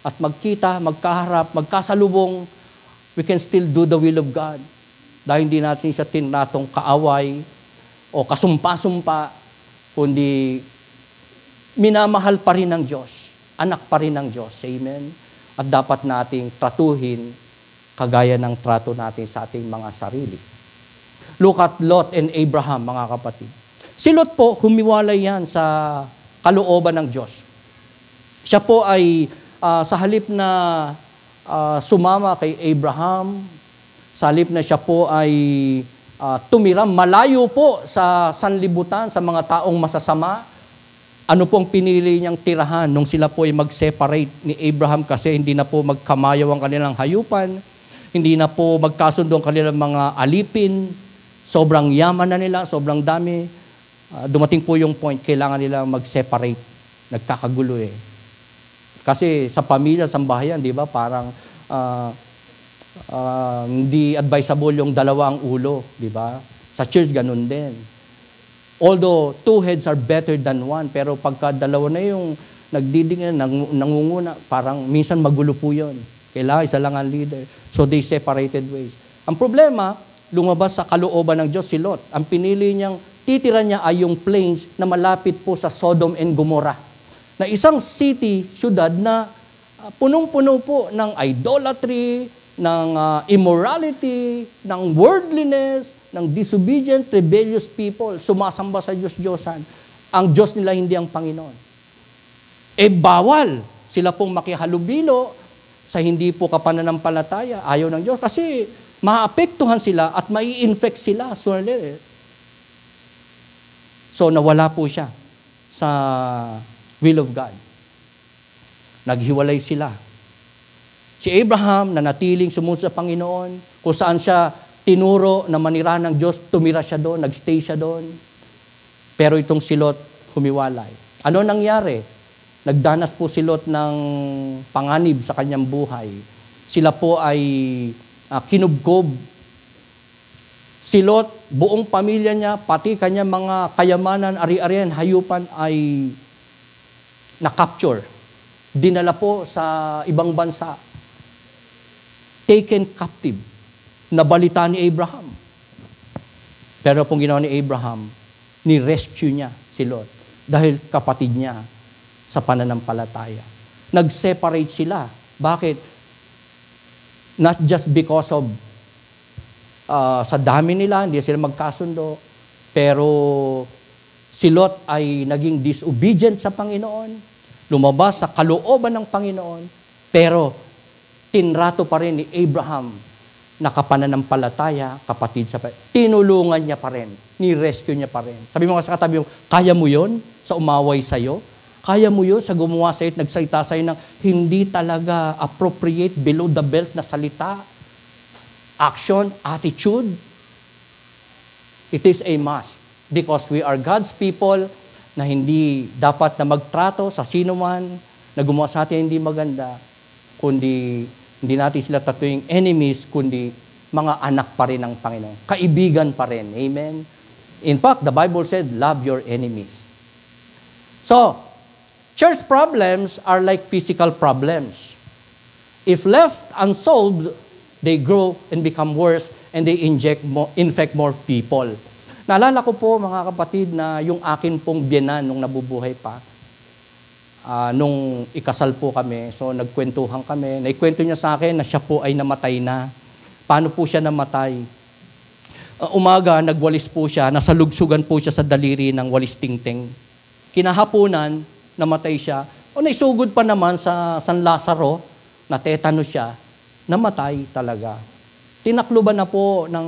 at magkita, magkaharap, magkasalubong, we can still do the will of God. Dahil hindi natin siya tinratong kaaway o kasumpa-sumpa, kundi minamahal pa rin ng Diyos. Anak pa rin ng Diyos. Amen? At dapat nating tratuhin kagaya ng trato natin sa ating mga sarili. Look at Lot and Abraham, mga kapatid. Si Lot po, humiwalay yan sa kalooban ng Diyos. Siya po ay sa halip na sumama kay Abraham, sa halip na siya po ay tumiram malayo po sa sanlibutan, sa mga taong masasama. Ano pong pinili niyang tirahan nung sila po ay mag-separate ni Abraham kasi hindi na po magkamayaw ang kanilang hayupan, hindi na po magkasundo ang kanilang mga alipin, sobrang yaman na nila, sobrang dami. Dumating po yung point, kailangan nila mag-separate. Nagkakagulo eh. Kasi sa pamilya, sa bahayan, di ba, parang hindi advisable yung dalawang ulo, di ba? Sa church, ganun din. Although, two heads are better than one, pero pagka dalawa na yung nagdiding, nangunguna, parang minsan magulo po yun. Kailangan isa lang ang leader. So they separated ways. Ang problema, lumabas sa kalooban ng Diyos si Lot. Ang pinili niyang titira niya ay yung plains na malapit po sa Sodom and Gomorrah. Na isang city, syudad na punong-puno po ng idolatry, ng immorality, ng worldliness, ng disobedient, rebellious people, sumasamba sa Diyos-Diyosan. Ang Diyos nila hindi ang Panginoon. Bawal sila pong makihalubilo sa hindi po kapananampalataya, ayaw ng Diyos. Kasi maapektuhan sila at mai-infect sila. So nawala po siya sa will of God. Naghiwalay sila. Si Abraham, nanatiling sumunod sa Panginoon, kung saan siya tinuro na manira ng Diyos, tumira siya doon, nagstay siya doon. Pero itong si Lot, humiwalay. Ano nangyari? Nagdanas po si Lot ng panganib sa kanyang buhay. Sila po ay kinubkob. Si Lot, buong pamilya niya, pati kanyang mga kayamanan, ari-arian, hayupan ay na-capture. Dinala po sa ibang bansa. Taken captive. Nabalita ni Abraham. Pero kung ginawa ni Abraham, ni-rescue niya si Lot dahil kapatid niya sa pananampalataya. Nag-separate sila. Bakit? Not just because of sa dami nila, hindi sila magkasundo, pero si Lot ay naging disobedient sa Panginoon, lumabas sa kalooban ng Panginoon, pero tinrato pa rin ni Abraham na kapananampalataya, kapatid sa tinulungan niya pa rin, ni-rescue niya pa rin. Sabi mo nga sa katabi mo, kaya mo yun sa umaway sa'yo? Kaya mo yun sa gumawa sa'yo at nagsalita sa'yo ng hindi talaga appropriate, below the belt na salita, action, attitude? It is a must because we are God's people na hindi dapat na magtrato sa sino man na gumawa sa atin hindi maganda, kundi hindi natin sila tatuing enemies, kundi mga anak pa rin ng Panginoon. Kaibigan pa rin. Amen? In fact, the Bible said, love your enemies. So, church problems are like physical problems. If left unsolved, they grow and become worse and they infect more people. Naalala ko po, mga kapatid, na yung akin pong biyenan nung nabubuhay pa, nung ikasal po kami, so nagkwentuhan kami. Naikwento niya sa akin na siya po ay namatay na. Paano po siya namatay? Umaga, nagwalis po siya, nasalugsugan po siya sa daliri ng walis tingting. Kinahapunan, namatay siya. O naisugod pa naman sa San Lazaro, na tetanus siya, namatay talaga. Tinakluban na po ng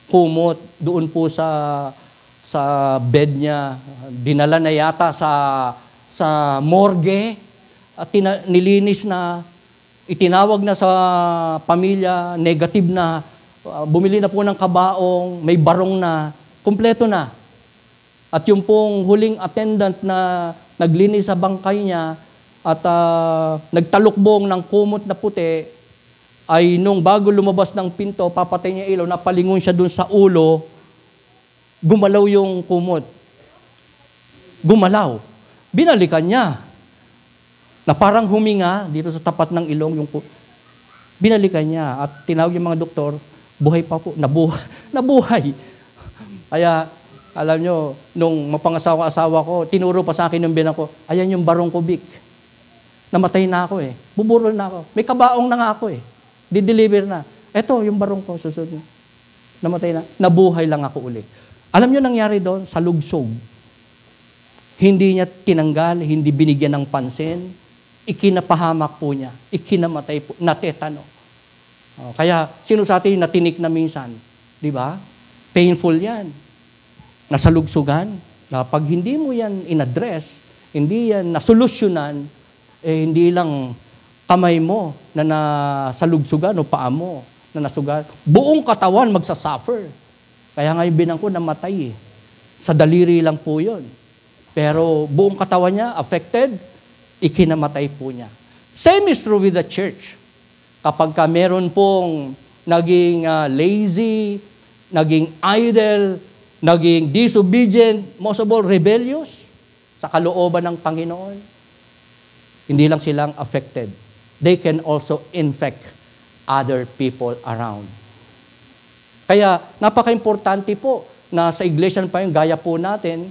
kumot doon po sa bed niya. Dinala na yata sa morgue at nilinis na, itinawag na sa pamilya, negative na, bumili na po ng kabaong, may barong na, kumpleto na. At yung pong huling attendant na naglinis sa bangkay niya at nagtalukbong ng kumot na puti, ay nung bago lumabas ng pinto, papatay niya ilaw, napalingon siya dun sa ulo, gumalaw yung kumot. Gumalaw. Binalikan niya. Na parang huminga dito sa tapat ng ilong yung binalikan niya at tinawag yung mga doktor, buhay pa po, nabuhay. Kaya alam nyo, nung mapangasawa ko, tinuro pa sa akin yung binan ko, ayan yung barong kubik. Namatay na ako eh. Buburol na ako. May kabaong na nga ako eh. Di-deliver na. Eto, yung barong ko, susunod. Namatay na. Nabuhay lang ako ulit. Alam nyo nangyari doon? Sa lugsog. Hindi niya tinanggal, hindi binigyan ng pansin, ikinapahamak po niya, ikinamatay po, natetano. Kaya, sino sa atin natinik na minsan? Di ba? Painful yan. Nasalugsugan. Pag hindi mo yan in-address, hindi yan nasolusyonan, hindi lang kamay mo na nasalugsugan o paa mo na nasugan. Buong katawan magsasuffer. Kaya nga yung binang ko namatay eh. Sa daliri lang po yun. Pero buong katawan niya, affected, ikinamatay po niya. Same is true with the church. Kapag ka meron pong naging lazy, naging idle, naging disobedient, most of all, rebellious, sa kalooban ng Panginoon, hindi lang silang affected. They can also infect other people around. Kaya, napaka-importante po na sa iglesia pa yung gaya po natin,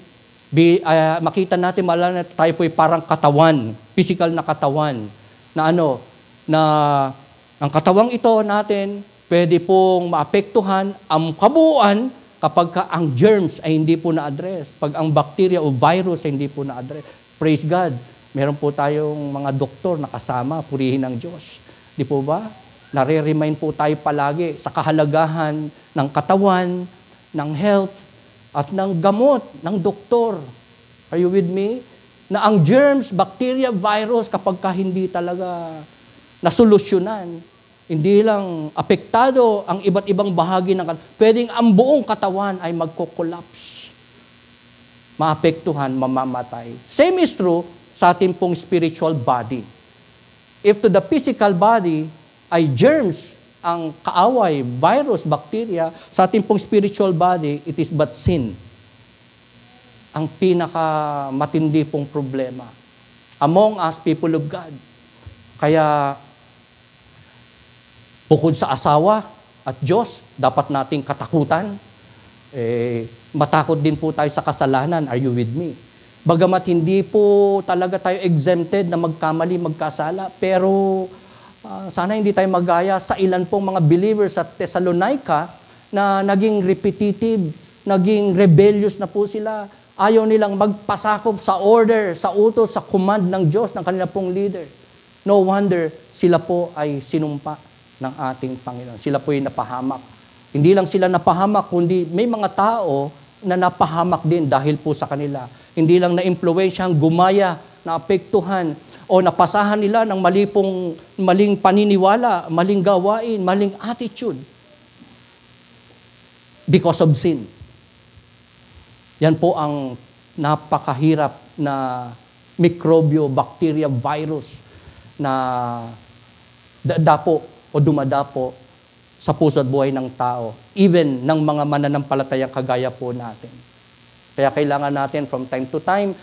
makita natin, malala na tayo po parang katawan, physical na katawan, na ang katawang ito natin, pwede pong maapektuhan ang kabuuan kapag ang germs ay hindi po na-address. Pag ang bacteria o virus ay hindi po na-address. Praise God, meron po tayong mga doktor na kasama, purihin ng Diyos. Di po ba? Nare-remind po tayo palagi sa kahalagahan ng katawan, ng health, at ng gamot, ng doktor. Are you with me? Na ang germs, bacteria, virus, kapag hindi talaga nasolusyonan, Hindi lang apektado ang iba't ibang bahagi ng katawan. Pwedeng ang buong katawan ay magko-collapse. Maapektuhan, mamamatay. Same is true sa ating pong spiritual body. If to the physical body ay germs, ang kaaway, virus, bacteria, sa ating pong spiritual body, it is but sin. Ang pinakamatindi pong problema among us people of God. Kaya, bukod sa asawa at Diyos, dapat nating katakutan. Matakot din po tayo sa kasalanan. Are you with me? Bagamat hindi po talaga tayo exempted na magkamali, magkasala, pero sana hindi tayo magaya sa ilan pong mga believers sa Thessalonica na naging repetitive, naging rebellious na po sila. Ayaw nilang magpasakop sa order, sa utos, sa command ng Diyos, ng kanila pong leader. No wonder sila po ay sinumpa ng ating Panginoon. Sila po ay napahamak. Hindi lang sila napahamak, kundi may mga tao na napahamak din dahil po sa kanila. Hindi lang na-impluwensyahan, gumaya, naapektuhan, o napasahan nila ng maling paniniwala, maling gawain, maling attitude. Because of sin. Yan po ang napakahirap na mikrobyo, bacteria, virus na dadapo o dumadapo sa puso at buhay ng tao, even ng mga mananampalatayang kagaya po natin. Kaya kailangan natin from time to time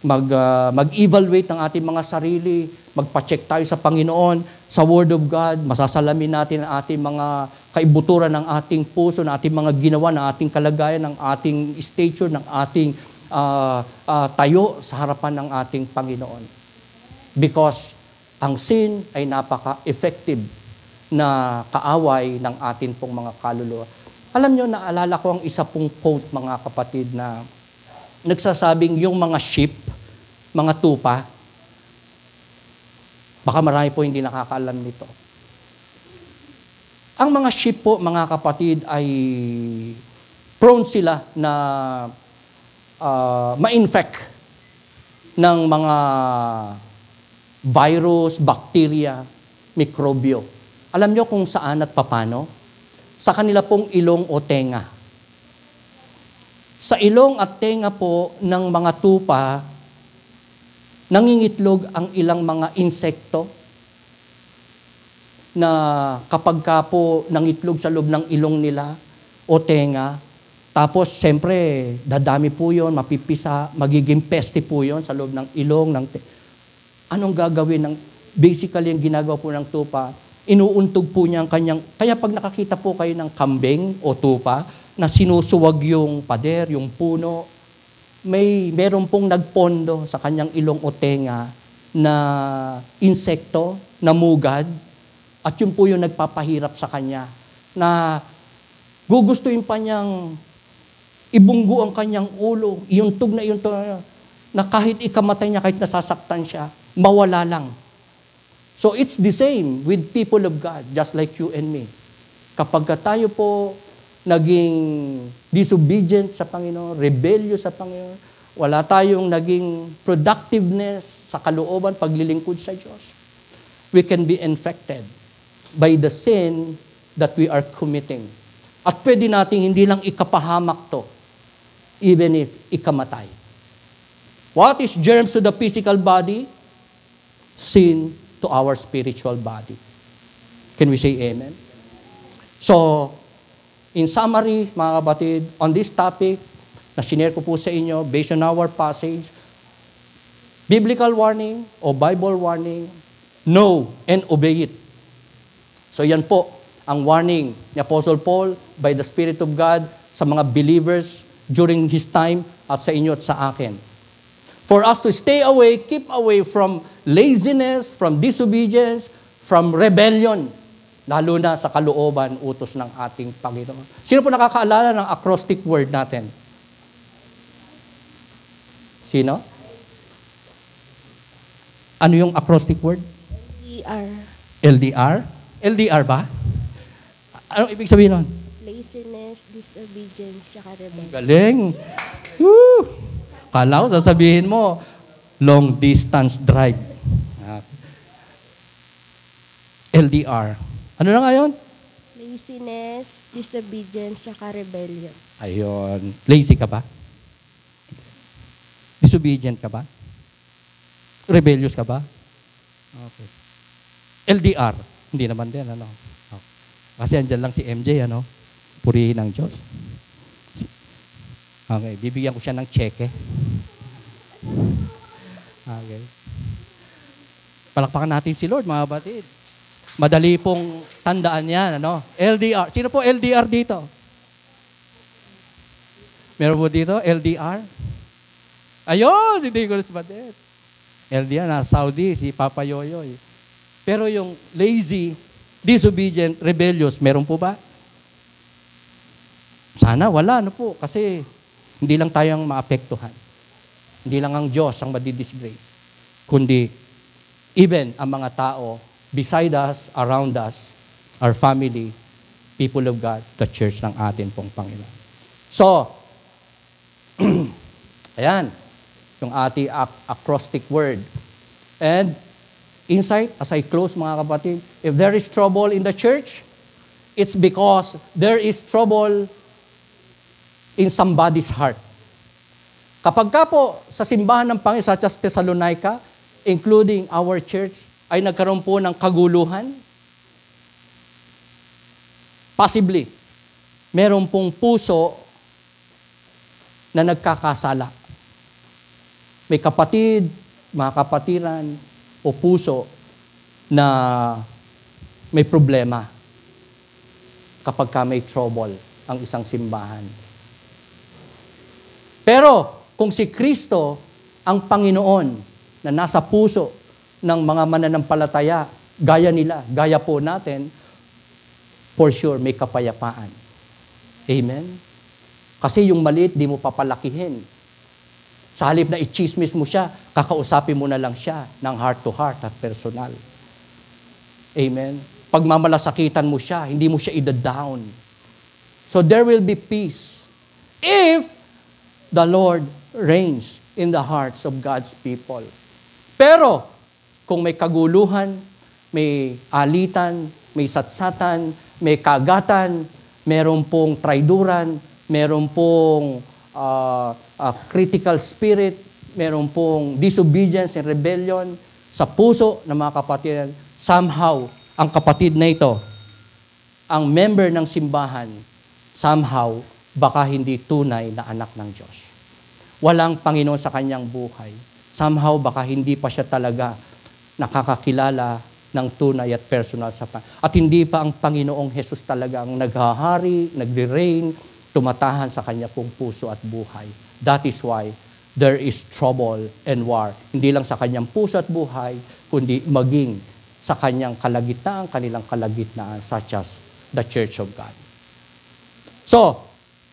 mag-evaluate ng ating mga sarili, magpa-check tayo sa Panginoon, sa Word of God, masasalamin natin ang ating mga kaibuturan ng ating puso, ng ating mga ginawa, ng ating kalagayan, ng ating stature, ng ating tayo sa harapan ng ating Panginoon. Because ang sin ay napaka-effective na kaaway ng atin pong mga kaluluwa. Alam nyo, naalala ko ang isa pong quote, mga kapatid, na nagsasabing yung mga sheep, mga tupa, baka marami po hindi nakakaalam nito. Ang mga sheep po, mga kapatid, ay prone sila na ma-infect ng mga virus, bacteria, mikrobyo. Alam nyo kung saan at papano? Sa kanila pong ilong o tenga. Sa ilong at tenga po ng mga tupa, nangingitlog ang ilang mga insekto na kapag ka po nangitlog sa loob ng ilong nila o tenga, tapos siyempre dadami po yun, mapipisa, magiging peste po yun sa loob ng ilong, ng anong gagawin ng, basically ang ginagawa po ng tupa, inuuntog po niya ang kanyang, kaya pag nakakita po kayo ng kambing o tupa, na sinusuwag yung pader, yung puno, meron pong nagpondo sa kanyang ilong o tenga na insekto, na mugad, at yun po yung nagpapahirap sa kanya, na gugustuhin pa niyang ibunggo ang kanyang ulo, iuntog na kahit ikamatay niya, kahit nasasaktan siya, mawala lang. So it's the same with people of God, just like you and me. Kapag tayo po naging disobedient sa Panginoon, rebellious sa Panginoon, wala tayong naging productiveness sa kalooban, paglilingkod sa Diyos, we can be infected by the sin that we are committing. At pwede nating hindi lang ikapahamak to, even if ikamatay. What is germs to the physical body? Sin to our spiritual body. Can we say amen? So, in summary, mga kapatid, on this topic, na sinare ko po sa inyo, based on our passage, biblical warning o Bible warning, know and obey it. So yan po, ang warning ni Apostle Paul by the Spirit of God sa mga believers during his time at sa inyo at sa akin. For us to stay away, keep away from laziness, from disobedience, from rebellion, lalo na sa kalooban, utos ng ating Panginoon. Sino po nakakaalala ng acrostic word natin? Sino? Ano yung acrostic word? LDR. LDR? LDR ba? Ano ibig sabihin nun? Laziness, disobedience, tsaka rebellion. Galing. Woo! Kala ko, sasabihin mo, long distance drive. LDR. Ano na ngayon? Laziness, disobedience, tsaka rebellion. Ayun. Lazy ka ba? Disobedient ka ba? Rebellious ka ba? Okay. LDR. Hindi naman din, ano? Okay. Kasi andyan lang si MJ, ano? Purihin ng Diyos. Okay. Bibigyan ko siya ng cheque. Okay. Palakpakan natin si Lord, mga batid. Madali pong tandaan yan, ano? LDR. Sino po LDR dito? Meron po dito? LDR? Ayun, si Nicholas Badet. LDR na Saudi, si Papa Yoyoy. Pero yung lazy, disobedient, rebellious, meron po ba? Sana wala, ano po? Kasi hindi lang tayong maapektuhan. Hindi lang ang Diyos ang madidisgrace. Kundi even ang mga tao beside us, around us, our family, people of God, the church ng atin pong Panginoon. So, ayan, yung ating acrostic word. And insight, as I close mga kapatid, if there is trouble in the church, it's because there is trouble in somebody's heart. Kapag ka po sa simbahan ng Panginoon, such as Thessalonica, including our church, ay nagkaroon po ng kaguluhan, possibly, meron pong puso na nagkakasala. May kapatid, mga kapatiran, o puso na may problema kapag ka may trouble ang isang simbahan. Pero, kung si Kristo ang Panginoon na nasa puso ng mga mananampalataya, gaya nila, gaya po natin, for sure, may kapayapaan. Amen? Kasi yung maliit, di mo papalakihin. Sa halip na i-chismis mo siya, kakausapin mo na lang siya ng heart to heart at personal. Amen? Pag mamalasakitan mo siya, hindi mo siya ida-down. So there will be peace if the Lord reigns in the hearts of God's people. Pero, kung may kaguluhan, may alitan, may satsatan, may kagatan, meron pong traiduran, meron pong critical spirit, meron pong disobedience and rebellion sa puso ng mga kapatiran, somehow, ang kapatid na ito, ang member ng simbahan, somehow, baka hindi tunay na anak ng Diyos. Walang Panginoon sa kanyang buhay. Somehow, baka hindi pa siya talaga nakakakilala ng tunay at personal sa Panginoon. At hindi pa ang Panginoong Jesus talaga ang naghahari, nagre-reign, tumatahan sa kanya pong puso at buhay. That is why there is trouble and war. Hindi lang sa kanyang puso at buhay, kundi maging sa kanyang kalagitnaan, kanilang kalagitnaan, such as the Church of God. So,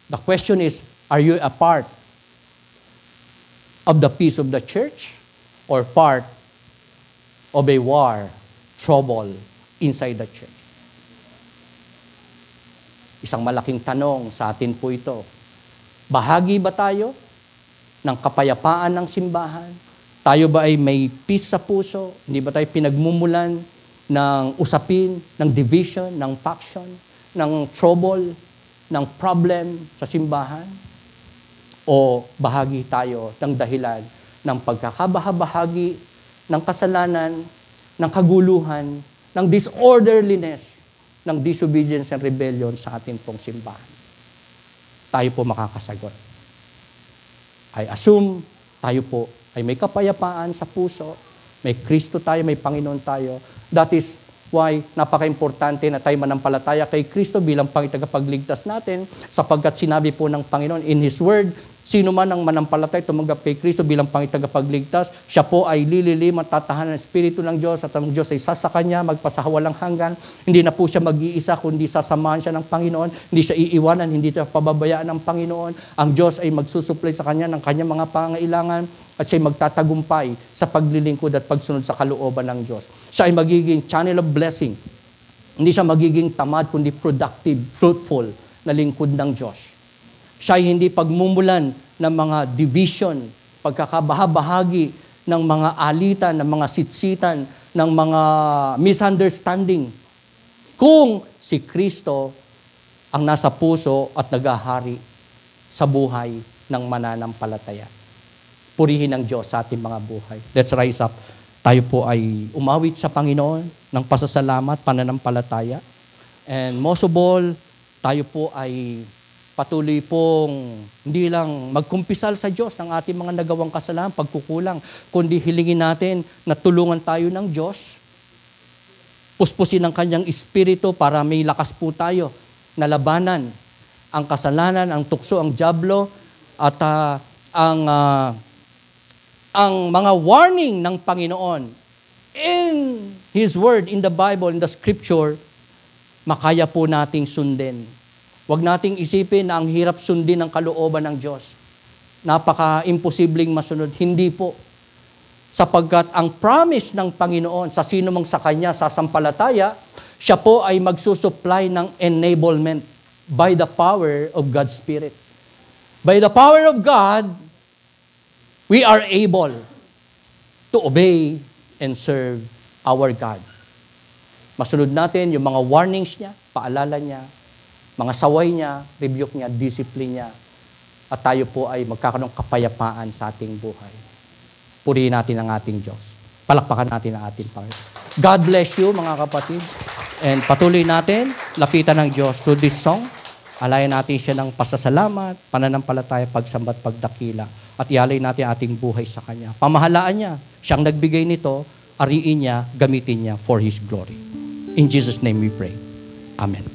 the question is, are you a part of the peace of the church or part of a war, trouble inside the church? Isang malaking tanong sa atin po ito. Bahagi ba tayo ng kapayapaan ng simbahan? Tayo ba ay may peace sa puso? Hindi ba tayo pinagmumulan ng usapin, ng division, ng faction, ng trouble, ng problem sa simbahan? O bahagi tayo ng dahilan ng pagkakabahabahagi, ng kasalanan, ng kaguluhan, ng disorderliness, ng disobedience and rebellion sa ating pong simbahan? Tayo po makakasagot. I assume tayo po ay may kapayapaan sa puso, may Kristo tayo, may Panginoon tayo. That is why napaka-importante na tayo manampalataya kay Kristo bilang Tagapagligtas natin, sapagkat sinabi po ng Panginoon in His Word, sino man ang manampalataya, tumanggap kay Kristo bilang Tagapagligtas, siya po ay lililim at tatahanan ng Espiritu ng Diyos at ang Diyos ay sasa kanya, magpasawalang hanggan. Hindi na po siya mag-iisa, kundi sasamahan siya ng Panginoon. Hindi siya iiwanan, hindi siya pababayaan ng Panginoon. Ang Diyos ay magsusupply sa kanya ng kanyang mga pangailangan at siya ay magtatagumpay sa paglilingkod at pagsunod sa kalooban ng Diyos. Siya ay magiging channel of blessing. Hindi siya magiging tamad, kundi productive, fruitful na lingkod ng Diyos. Siya ay hindi pagmumulan ng mga division, pagkakabahabahagi ng mga alitan, ng mga sitsitan ng mga misunderstanding. Kung si Kristo ang nasa puso at nagahari sa buhay ng mananampalataya. Purihin ng Diyos sa ating mga buhay. Let's rise up. Tayo po ay umawit sa Panginoon ng pasasalamat, pananampalataya. And most of all, tayo po ay patuloy pong hindi lang magkumpisal sa Diyos ng ating mga nagawang kasalanan, pagkukulang, kundi hilingin natin na tulungan tayo ng Diyos. Puspusin ang kanyang espiritu para may lakas po tayo na labanan ang kasalanan, ang tukso, ang dyablo, at ang mga warning ng Panginoon in His Word, in the Bible, in the Scripture, makaya po nating sundin. Huwag nating isipin na ang hirap sundin ang kalooban ng Diyos. Napaka-imposibleng masunod. Hindi po. Sapagkat ang promise ng Panginoon sa sino mang sa Kanya sasampalataya, siya po ay magsusupply ng enablement by the power of God's Spirit. By the power of God, we are able to obey and serve our God. Masunod natin yung mga warnings niya, paalala niya, mga saway niya, rebuke niya, discipline niya, at tayo po ay magkakaroon ng kapayapaan sa ating buhay. Purihin natin ang ating Diyos. Palakpakan natin ang ating Panginoon. God bless you, mga kapatid. And patuloy natin, lapitan ng Diyos through this song. Alayan natin siya ng pasasalamat, pananampalataya, pagsambat, pagdakila. At ialay natin ating buhay sa Kanya. Pamahalaan niya. Siyang nagbigay nito, ariin niya, gamitin niya for His glory. In Jesus' name we pray. Amen.